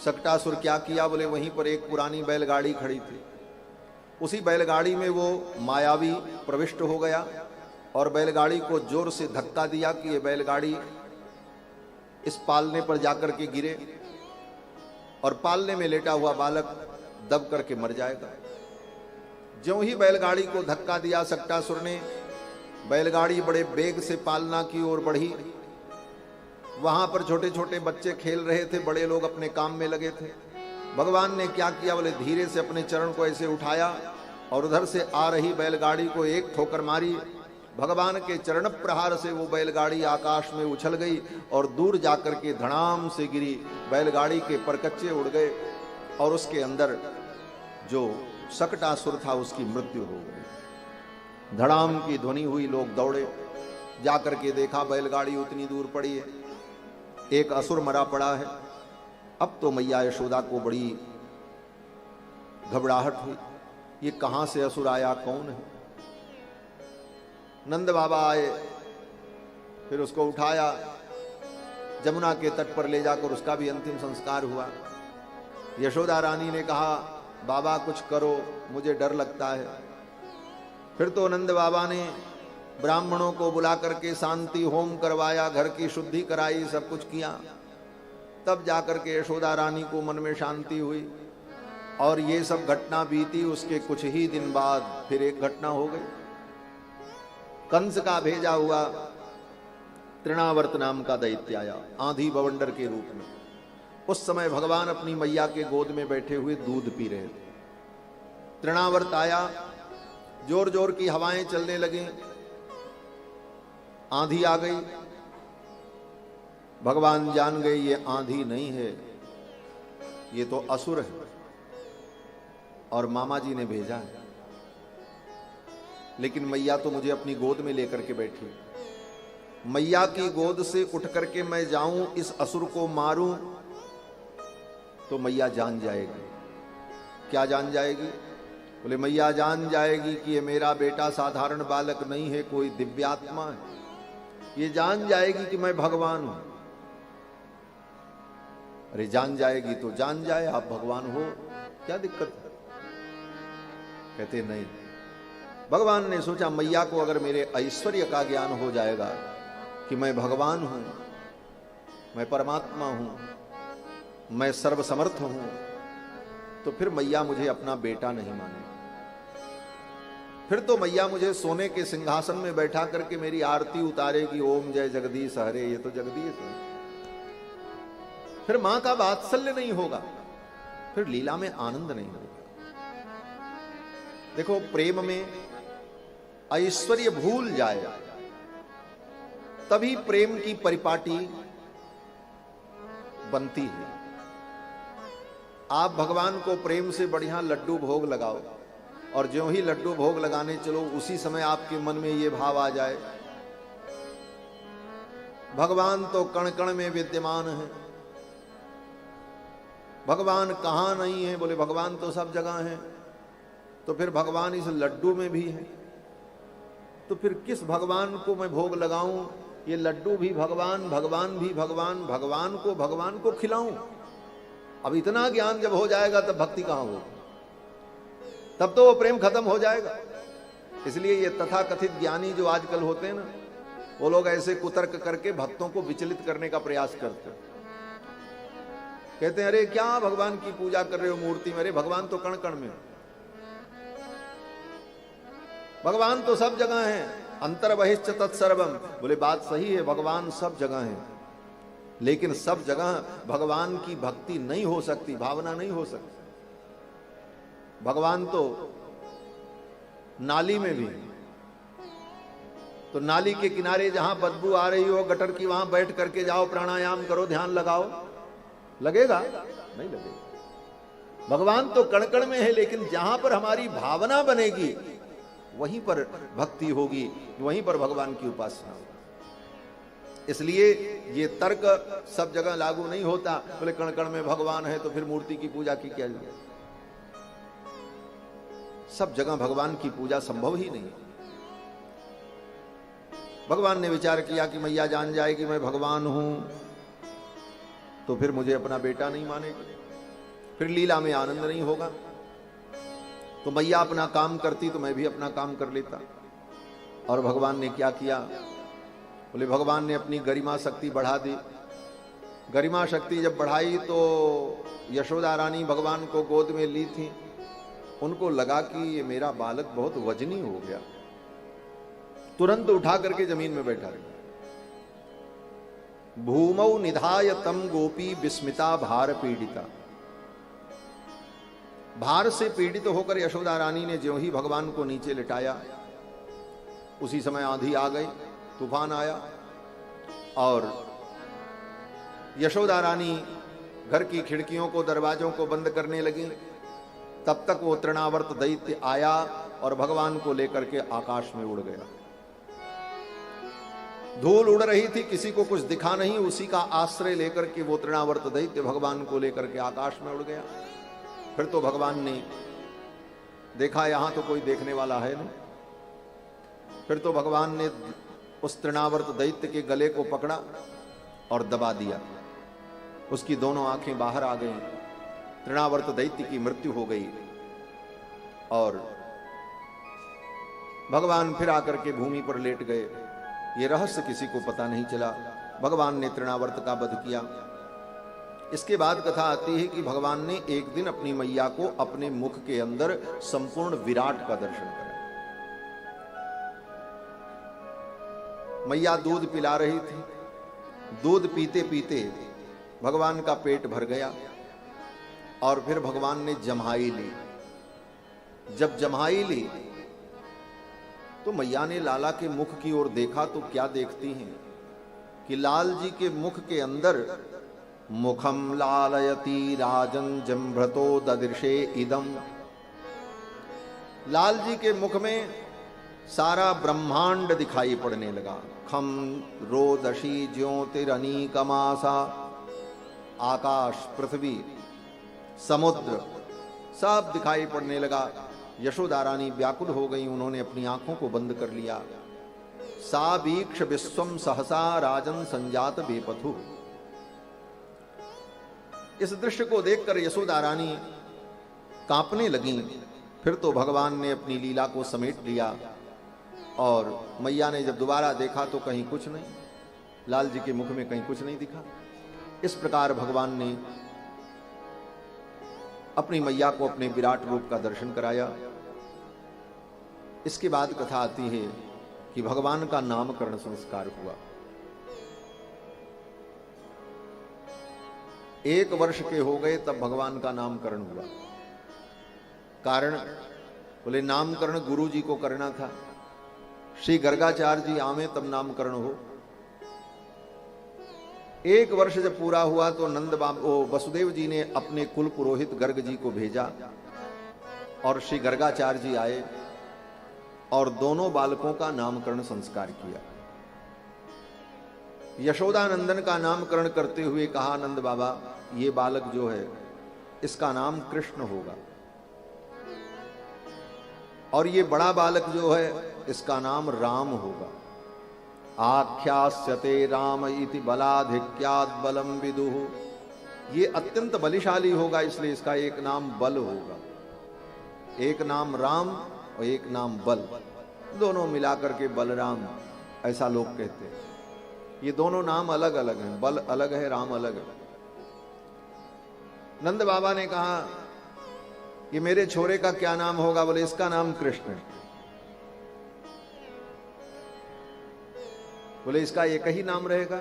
सकटासुर क्या किया? बोले वहीं पर एक पुरानी बैलगाड़ी खड़ी थी, उसी बैलगाड़ी में वो मायावी प्रविष्ट हो गया और बैलगाड़ी को जोर से धक्का दिया कि ये बैलगाड़ी इस पालने पर जाकर के गिरे और पालने में लेटा हुआ बालक दब करके मर जाएगा। ज्यों ही बैलगाड़ी को धक्का दिया सक्टासुर ने, बैलगाड़ी बड़े वेग से पालना की ओर बढ़ी। वहां पर छोटे छोटे बच्चे खेल रहे थे, बड़े लोग अपने काम में लगे थे। भगवान ने क्या किया, बोले धीरे से अपने चरण को ऐसे उठाया और उधर से आ रही बैलगाड़ी को एक ठोकर मारी। भगवान के चरण प्रहार से वो बैलगाड़ी आकाश में उछल गई और दूर जाकर के धड़ाम से गिरी। बैलगाड़ी के परकच्चे उड़ गए और उसके अंदर जो सक्टासुर था उसकी मृत्यु हो गई। धड़ाम की ध्वनि हुई, लोग दौड़े, जाकर के देखा बैलगाड़ी उतनी दूर पड़ी है, एक असुर मरा पड़ा है। अब तो मैया यशोदा को बड़ी घबराहट हुई, ये कहां से असुर आया, कौन है। नंद बाबा आए, फिर उसको उठाया, जमुना के तट पर ले जाकर उसका भी अंतिम संस्कार हुआ। यशोदा रानी ने कहा, बाबा कुछ करो, मुझे डर लगता है। फिर तो नंद बाबा ने ब्राह्मणों को बुला करके शांति होम करवाया, घर की शुद्धि कराई, सब कुछ किया। तब जाकर के यशोदा रानी को मन में शांति हुई और ये सब घटना बीती। उसके कुछ ही दिन बाद फिर एक घटना हो गई। कंस का भेजा हुआ तृणावर्त नाम का दैत्य आया, आंधी बवंडर के रूप में। उस समय भगवान अपनी मैया के गोद में बैठे हुए दूध पी रहे थे। तृणावर्त आया, जोर जोर की हवाएं चलने लगी, आंधी आ गई। भगवान जान गए ये आंधी नहीं है, ये तो असुर है और मामा जी ने भेजा है। लेकिन मैया तो मुझे अपनी गोद में लेकर के बैठी, मैया की गोद से उठ करके मैं जाऊं इस असुर को मारूं तो मैया जान जाएगी। क्या जान जाएगी? बोले मैया जान जाएगी कि ये मेरा बेटा साधारण बालक नहीं है, कोई दिव्यात्मा है। ये जान जाएगी कि मैं भगवान हूं। अरे जान जाएगी तो जान जाए, आप भगवान हो, क्या दिक्कत है? कहते नहीं। भगवान ने सोचा मैया को अगर मेरे ऐश्वर्य का ज्ञान हो जाएगा कि मैं भगवान हूं, मैं परमात्मा हूं, मैं सर्वसमर्थ हूं, तो फिर मैया मुझे अपना बेटा नहीं मानेगी। फिर तो मैया मुझे सोने के सिंहासन में बैठा करके मेरी आरती उतारेगी, ओम जय जगदीश हरे, ये तो जगदीश है। फिर मां का वात्सल्य नहीं होगा, फिर लीला में आनंद नहीं होगा। देखो प्रेम में ऐश्वर्य भूल जाए तभी प्रेम की परिपाटी बनती है। आप भगवान को प्रेम से बढ़िया लड्डू भोग लगाओ और ज्यों ही लड्डू भोग लगाने चलो उसी समय आपके मन में ये भाव आ जाए, भगवान तो कण कण में विद्यमान है। भगवान कहां नहीं है? बोले भगवान तो सब जगह है। तो फिर भगवान इस लड्डू में भी है, तो फिर किस भगवान को मैं भोग लगाऊं? ये लड्डू भी भगवान, भगवान भी भगवान, भगवान को खिलाऊं। अब इतना ज्ञान जब हो जाएगा तब भक्ति कहां होगी? तब तो वो प्रेम खत्म हो जाएगा। इसलिए ये तथाकथित ज्ञानी जो आजकल होते हैं ना, वो लोग ऐसे कुतर्क करके भक्तों को विचलित करने का प्रयास करते हैं। कहते हैं अरे क्या भगवान की पूजा कर रहे हो मूर्ति में? अरे भगवान तो कण कण में, भगवान तो सब जगह है, अंतर बहिश्च तत्सर्वम। बोले बात सही है, भगवान सब जगह है, लेकिन सब जगह भगवान की भक्ति नहीं हो सकती, भावना नहीं हो सकती। भगवान तो नाली में भी, तो नाली के किनारे जहां बदबू आ रही हो गटर की, वहां बैठ करके जाओ, प्राणायाम करो, ध्यान लगाओ, लगेगा? नहीं लगेगा। भगवान तो कण कण में है, लेकिन जहां पर हमारी भावना बनेगी वहीं पर भक्ति होगी, वहीं पर भगवान की उपासना होगी। इसलिए ये तर्क सब जगह लागू नहीं होता। बोले कण कण में भगवान है तो फिर मूर्ति की पूजा की क्या जरूरत? सब जगह भगवान की पूजा संभव ही नहीं। भगवान ने विचार किया कि मैया जान जाएगी मैं भगवान हूं तो फिर मुझे अपना बेटा नहीं मानेगी, फिर लीला में आनंद नहीं होगा। तो मैया अपना काम करती तो मैं भी अपना काम कर लेता। और भगवान ने क्या किया? बोले भगवान ने अपनी गरिमा शक्ति बढ़ा दी। गरिमा शक्ति जब बढ़ाई तो यशोदा रानी भगवान को गोद में ली थी। उनको लगा कि ये मेरा बालक बहुत वजनी हो गया, तुरंत उठा करके जमीन में बैठा दिया। भूमौ निधाय तम गोपी विस्मिता भार पीड़िता। भार से पीड़ित होकर यशोदा रानी ने ज्यों ही भगवान को नीचे लिटाया, उसी समय आंधी आ गई, तूफान आया और यशोदा रानी घर की खिड़कियों को, दरवाजों को बंद करने लगी। तब तक वो तृणावर्त दैत्य आया और भगवान को लेकर के आकाश में उड़ गया। धूल उड़ रही थी, किसी को कुछ दिखा नहीं, उसी का आश्रय लेकर के वो तृणावर्त दैत्य भगवान को लेकर के आकाश में उड़ गया। फिर तो भगवान ने देखा यहां तो कोई देखने वाला है नहीं। फिर तो भगवान ने उस तृणावर्त दैत्य के गले को पकड़ा और दबा दिया। उसकी दोनों आंखें बाहर आ गईं, तृणावर्त दैत्य की मृत्यु हो गई और भगवान फिर आकर के भूमि पर लेट गए। ये रहस्य किसी को पता नहीं चला। भगवान ने तृणावर्त का वध किया। इसके बाद कथा आती है कि भगवान ने एक दिन अपनी मैया को अपने मुख के अंदर संपूर्ण विराट का दर्शन कराया। मैया दूध पिला रही थी। दूध पीते पीते भगवान का पेट भर गया और फिर भगवान ने जम्हाई ली। जब जम्हाई ली तो मैया ने लाला के मुख की ओर देखा तो क्या देखती हैं कि लाल जी के मुख के अंदर मुखम लालयति राजन जम्भ्रतो ददृशे इदम। लाल जी के मुख में सारा ब्रह्मांड दिखाई पड़ने लगा। खम रोदशी ज्योतिरनीकमासा, आकाश, पृथ्वी, समुद्र सब दिखाई पड़ने लगा। यशोदा रानी व्याकुल हो गई, उन्होंने अपनी आंखों को बंद कर लिया। सा वीक्ष विश्वम सहसा राजन संजात बेपथु। इस दृश्य को देखकर यशोदा रानी कांपने लगी। फिर तो भगवान ने अपनी लीला को समेट लिया और मैया ने जब दोबारा देखा तो कहीं कुछ नहीं, लाल जी के मुख में कहीं कुछ नहीं दिखा। इस प्रकार भगवान ने अपनी मैया को अपने विराट रूप का दर्शन कराया। इसके बाद कथा आती है कि भगवान का नामकरण संस्कार हुआ। 1 वर्ष के हो गए तब भगवान का नामकरण हुआ। कारण बोले नामकरण गुरु जी को करना था। श्री गर्गाचार्य जी आवे तब नामकरण हो। 1 वर्ष जब पूरा हुआ तो नंद बाबा वसुदेव जी ने अपने कुल पुरोहित गर्ग जी को भेजा और श्री गर्गाचार्य जी आए और दोनों बालकों का नामकरण संस्कार किया। यशोदानंदन का नामकरण करते हुए कहा, नंद बाबा ये बालक जो है इसका नाम कृष्ण होगा और ये बड़ा बालक जो है इसका नाम राम होगा। आख्यास्यते राम इति बलाधिक्याद बलम विदुः। ये अत्यंत बलिशाली होगा इसलिए इसका एक नाम बल होगा। एक नाम राम और एक नाम बल, दोनों मिलाकर के बलराम ऐसा लोग कहते हैं। ये दोनों नाम अलग अलग हैं, बल अलग है, राम अलग है। नंद बाबा ने कहा कि मेरे छोरे का क्या नाम होगा? बोले इसका नाम कृष्ण है। बोले इसका एक ही नाम रहेगा?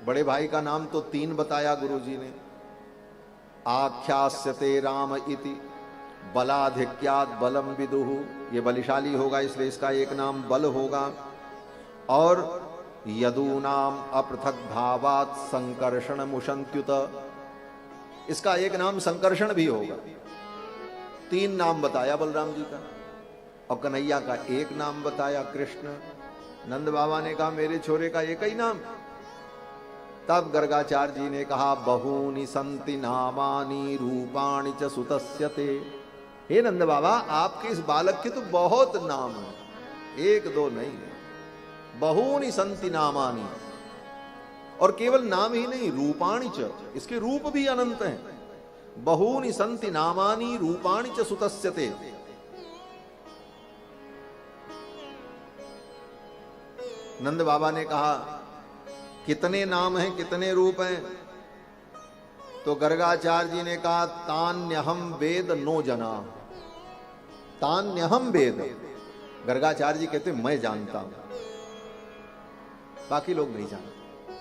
बड़े भाई का नाम तो 3 बताया गुरुजी ने। आख्यास्यते राम इति बलाधिक्याद बलम विदुः। ये बलिशाली होगा इसलिए इसका एक नाम बल होगा। और यदूनाम अपृथक भावात संकर्षण मुशंत्युत। इसका एक नाम संकर्षण भी होगा। 3 नाम बताया बलराम जी का और कन्हैया का एक नाम बताया कृष्ण। नंद बाबा ने कहा मेरे छोरे का एक ही नाम। तब गर्गाचार्य जी ने कहा बहूनि संति नामानि रूपाणि च सुतस्यते। हे नंद बाबा आपके इस बालक के तो बहुत नाम है, 1-2 नहीं है। बहूनि संति नामानि, और केवल नाम ही नहीं, रूपाणि च, इसके रूप भी अनंत हैं। बहूनि संति नामानि रूपाणि च सुतस्यते। नंद बाबा ने कहा कितने नाम हैं, कितने रूप हैं? तो गर्गाचार्य जी ने कहा तान्यहम वेद नो जना। तान्यहम वेद, गर्गाचार्य जी कहते मैं जानता हूं, बाकी लोग नहीं जानते।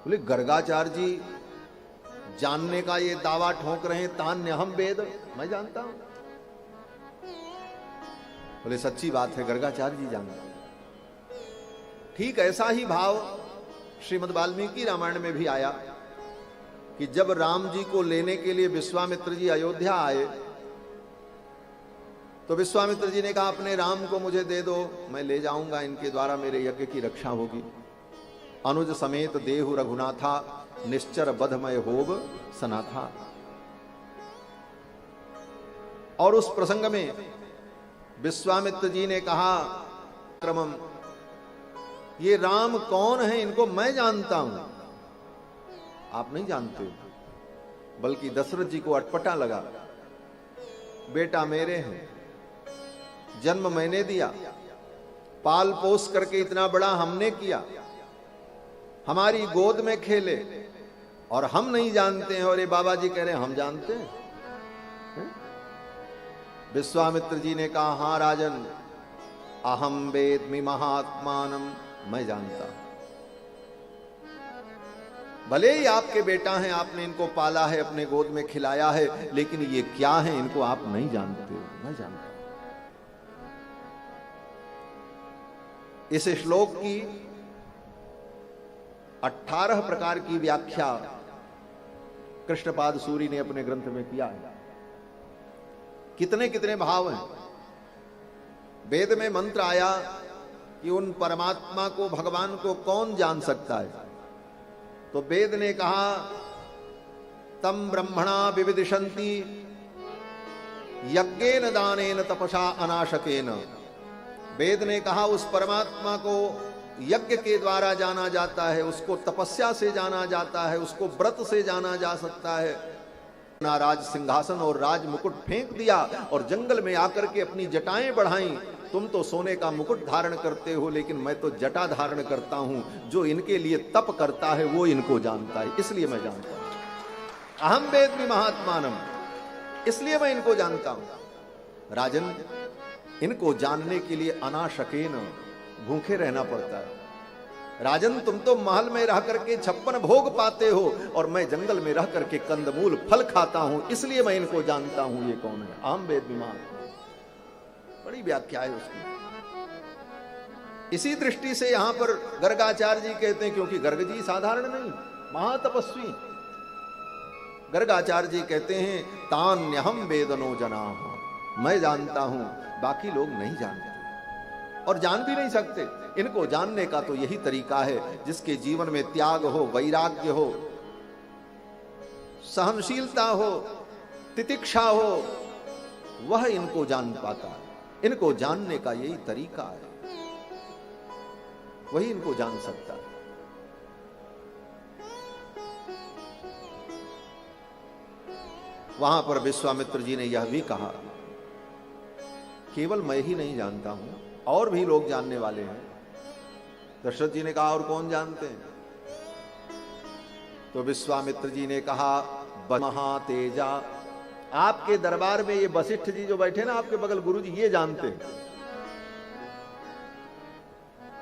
बोले गर्गाचार्य जी जानने का ये दावा ठोक रहे हैं, तान्यहम वेद, मैं जानता हूं। बोले सच्ची बात है, गर्गाचार्य जी जानते हैं। ठीक ऐसा ही भाव श्रीमद् वाल्मीकि रामायण में भी आया कि जब राम जी को लेने के लिए विश्वामित्र जी अयोध्या आए तो विश्वामित्र जी ने कहा अपने राम को मुझे दे दो, मैं ले जाऊंगा, इनके द्वारा मेरे यज्ञ की रक्षा होगी। अनुज समेत देहु रघुनाथा, निश्चर बधमय होब सनाथा। और उस प्रसंग में विश्वामित्र जी ने कहा क्रमम, ये राम कौन है, इनको मैं जानता हूं, आप नहीं जानते। बल्कि दशरथ जी को अटपटा लगा, बेटा मेरे हैं, जन्म मैंने दिया, पाल पोस करके इतना बड़ा हमने किया, हमारी गोद में खेले और हम नहीं जानते हैं, और ये बाबा जी कह रहे हैं हम जानते हैं। विश्वामित्र जी ने कहा हां राजन, अहम वेद्मि महात्मानम, मैं जानता हूं। भले ही आपके बेटा हैं, आपने इनको पाला है, अपने गोद में खिलाया है, लेकिन ये क्या है इनको आप नहीं जानते हो, मैं जानता हूं। इस श्लोक की 18 प्रकार की व्याख्या कृष्णपाद सूरी ने अपने ग्रंथ में किया है। कितने कितने भाव हैं। वेद में मंत्र आया कि उन परमात्मा को, भगवान को कौन जान सकता है, तो वेद ने कहा तम ब्रह्मणा विविदिशन्ति यज्ञेन दानेन तपसा अनाशकेन। वेद ने कहा उस परमात्मा को यज्ञ के द्वारा जाना जाता है, उसको तपस्या से जाना जाता है, उसको व्रत से जाना जा सकता है। ना राज सिंहासन और राज मुकुट फेंक दिया और जंगल में आकर के अपनी जटाएं बढ़ाई। तुम तो सोने का मुकुट धारण करते हो, लेकिन मैं तो जटा धारण करता हूं। जो इनके लिए तप करता है वो इनको जानता है, इसलिए मैं जानता हूं। अहम वेद्मि महात्मानम, इसलिए मैं इनको जानता हूं। राजन, इनको जानने के लिए अनाशकेन, भूखे रहना पड़ता है। राजन, तुम तो महल में रह करके 56 भोग पाते हो और मैं जंगल में रह करके कंदमूल फल खाता हूं, इसलिए मैं इनको जानता हूं ये कौन है। अहम वेद्मि महात्मानम, बड़ी व्याख्या है उसकी। इसी दृष्टि से यहां पर गर्गाचार्य जी कहते हैं, क्योंकि गर्ग जी साधारण नहीं, महातपस्वी। गर्गाचार्य जी कहते हैं तान्यहम वेदनो जनाः, मैं जानता हूं, बाकी लोग नहीं जानते और जान भी नहीं सकते। इनको जानने का तो यही तरीका है, जिसके जीवन में त्याग हो, वैराग्य हो, सहनशीलता हो, तितिक्षा हो, वह इनको जान पाता है। इनको जानने का यही तरीका है, वही इनको जान सकता है। वहां पर विश्वामित्र जी ने यह भी कहा केवल मैं ही नहीं जानता हूं, और भी लोग जानने वाले हैं। दशरथ जी ने कहा और कौन जानते हैं? तो विश्वामित्र जी ने कहा महातेजा, आपके दरबार में ये वशिष्ठ जी जो बैठे ना आपके बगल, गुरु जी, ये जानते हैं।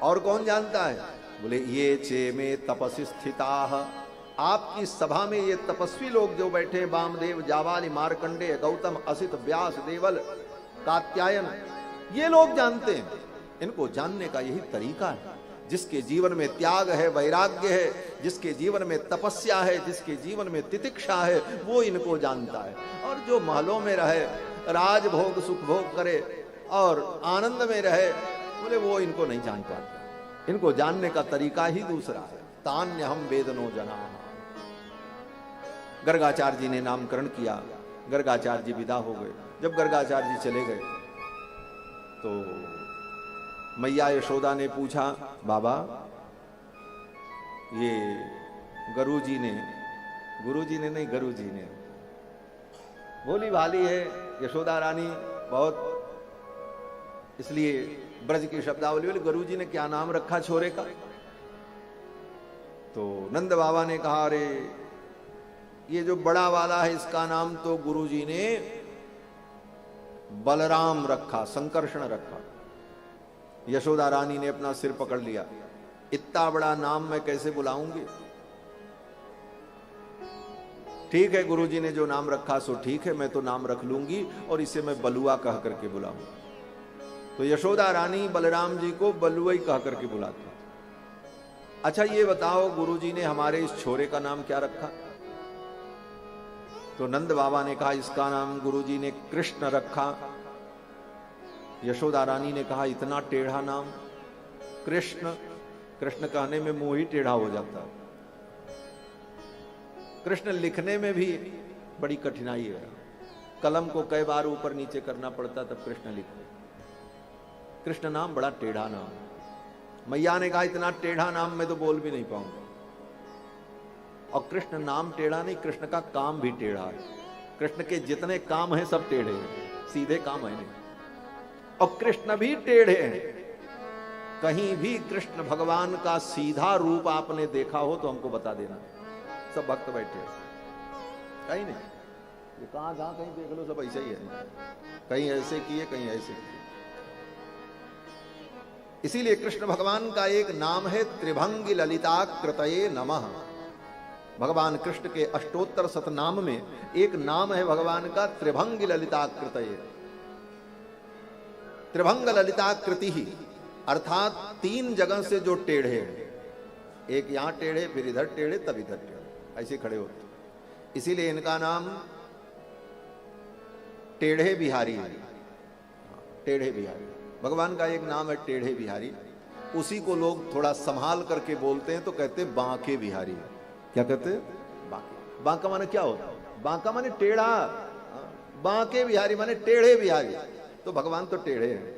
और कौन जानता है? बोले ये चे में तपस्वी स्थिताः, आपकी सभा में ये तपस्वी लोग जो बैठे, वामदेव, जाबाली, मार्कंडेय, गौतम, असित, व्यास, देवल, कात्यायन, ये लोग जानते हैं। इनको जानने का यही तरीका है। जिसके जीवन में त्याग है, वैराग्य है, जिसके जीवन में तपस्या है, जिसके जीवन में तितिक्षा है, वो इनको जानता है। और जो महलों में रहे, राजभोग सुख भोग करे और आनंद में रहे, बोले वो इनको नहीं जान पाता। इनको जानने का तरीका ही दूसरा है। तान्यहम वेदनो जनाः। गर्गाचार्य जी ने नामकरण किया, गर्गाचार्य जी विदा हो गए। जब गर्गाचार्य जी चले गए तो मैया यशोदा ने पूछा, बाबा ये गुरुजी ने नहीं, गुरुजी ने, भोली भाली है यशोदा रानी, बहुत इसलिए ब्रज की शब्दावली बोले गुरुजी ने क्या नाम रखा छोरे का? तो नंद बाबा ने कहा अरे ये जो बड़ा वाला है इसका नाम तो गुरुजी ने बलराम रखा, संकर्षण रखा। यशोदा रानी ने अपना सिर पकड़ लिया, इतना बड़ा नाम मैं कैसे बुलाऊंगी? ठीक है गुरुजी ने जो नाम रखा सो ठीक है, मैं तो नाम रख लूंगी और इसे मैं बलुआ कह करके बुलाऊंगी। तो यशोदा रानी बलराम जी को बलुआ ही कह करके बुलाती। अच्छा ये बताओ गुरुजी ने हमारे इस छोरे का नाम क्या रखा? तो नंद बाबा ने कहा इसका नाम गुरुजी ने कृष्ण रखा। यशोदा रानी ने कहा इतना टेढ़ा नाम कृष्ण, कृष्ण कहने में मुंह ही टेढ़ा हो जाता। कृष्ण लिखने में भी बड़ी कठिनाई है, कलम को कई बार ऊपर नीचे करना पड़ता तब कृष्ण लिखो। कृष्ण नाम बड़ा टेढ़ा नाम। मैया ने कहा इतना टेढ़ा नाम मैं तो बोल भी नहीं पाऊंगा। और कृष्ण नाम टेढ़ा नहीं, कृष्ण का काम भी टेढ़ा है। कृष्ण के जितने काम हैं सब टेढ़े हैं, सीधे काम है नहीं। और कृष्ण भी टेढ़े हैं। कहीं भी कृष्ण भगवान का सीधा रूप आपने देखा हो तो हमको बता देना। सब भक्त बैठे कहीं नहीं, ये कहां जहां कहीं देख लो सब ऐसा ही है, कहीं ऐसे किए कहीं ऐसे किए। इसीलिए कृष्ण भगवान का एक नाम है त्रिभंगी ललिताकृतये नमः। भगवान कृष्ण के अष्टोत्तर शतनाम में एक नाम है भगवान का त्रिभंगी ललिताकृतये। त्रिभंग ललिताकृति ही अर्थात तीन जगह से जो टेढ़े हैं, एक यहां टेढ़े फिर इधर टेढ़े तब इधर टेढ़े, ऐसे खड़े होते, इसीलिए इनका नाम टेढ़े बिहारी है। टेढ़े बिहारी भगवान का एक नाम है टेढ़े बिहारी। उसी को लोग थोड़ा संभाल करके बोलते हैं तो कहते हैं बांके बिहारी। क्या कहते हैं? बांके। बांका माने क्या होता है? बांका माने टेढ़ा, बांके बिहारी माने टेढ़े बिहारी। तो भगवान तो टेढ़े हैं।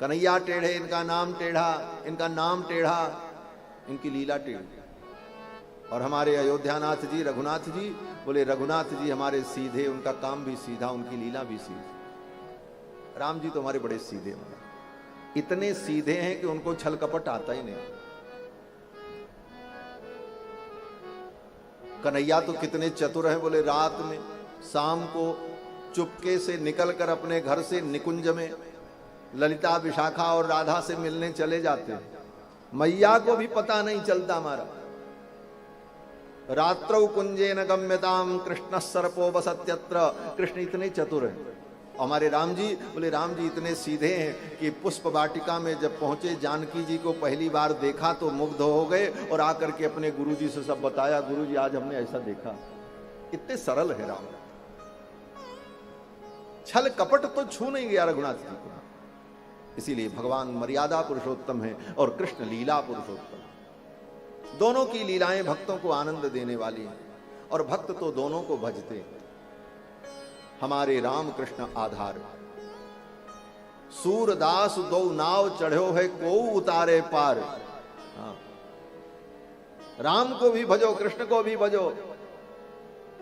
कन्हैया टेढ़े, इनका नाम टेढ़ा, इनका नाम टेढ़ा, इनकी लीला टेढ़ी। और हमारे अयोध्यानाथ जी रघुनाथ जी बोले रघुनाथ जी हमारे सीधे, उनका काम भी सीधा, उनकी लीला भी सीधी। राम जी तो हमारे बड़े सीधे, इतने सीधे हैं कि उनको छल कपट आता ही नहीं। कन्हैया तो कितने चतुर हैं, बोले रात में शाम को चुपके से निकलकर अपने घर से निकुंज में ललिता विशाखा और राधा से मिलने चले जाते हैं। मैया को भी पता नहीं चलता हमारा। रात्रौ कुंजेन गम्यताम कृष्ण सर्पो बसत्यत्र। कृष्ण इतने चतुर हैं। हमारे राम जी बोले राम जी इतने सीधे हैं कि पुष्प वाटिका में जब पहुंचे जानकी जी को पहली बार देखा तो मुग्ध हो गए और आकर के अपने गुरुजी से सब बताया, गुरुजी आज हमने ऐसा देखा। इतने सरल है राम, छल कपट तो छू नहीं गया रघुनाथ जी को। इसीलिए भगवान मर्यादा पुरुषोत्तम है और कृष्ण लीला पुरुषोत्तम। दोनों की लीलाएं भक्तों को आनंद देने वाली हैं और भक्त तो दोनों को भजते हैं। हमारे राम कृष्ण आधार। सूरदास दो नाव चढ़ो है को उतारे पार। हाँ। राम को भी भजो कृष्ण को भी भजो।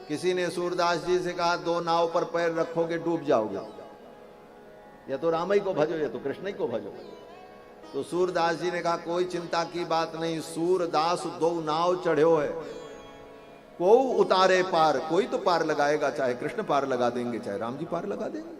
किसी ने सूरदास जी से कहा दो नाव पर पैर रखोगे डूब जाओगे, या तो राम ही को भजो या तो कृष्ण ही को भजो। तो सूरदास जी ने कहा कोई चिंता की बात नहीं, सूरदास दो नाव चढ़ो है को उतारे पार। कोई तो पार लगाएगा, चाहे कृष्ण पार लगा देंगे चाहे राम जी पार लगा देंगे।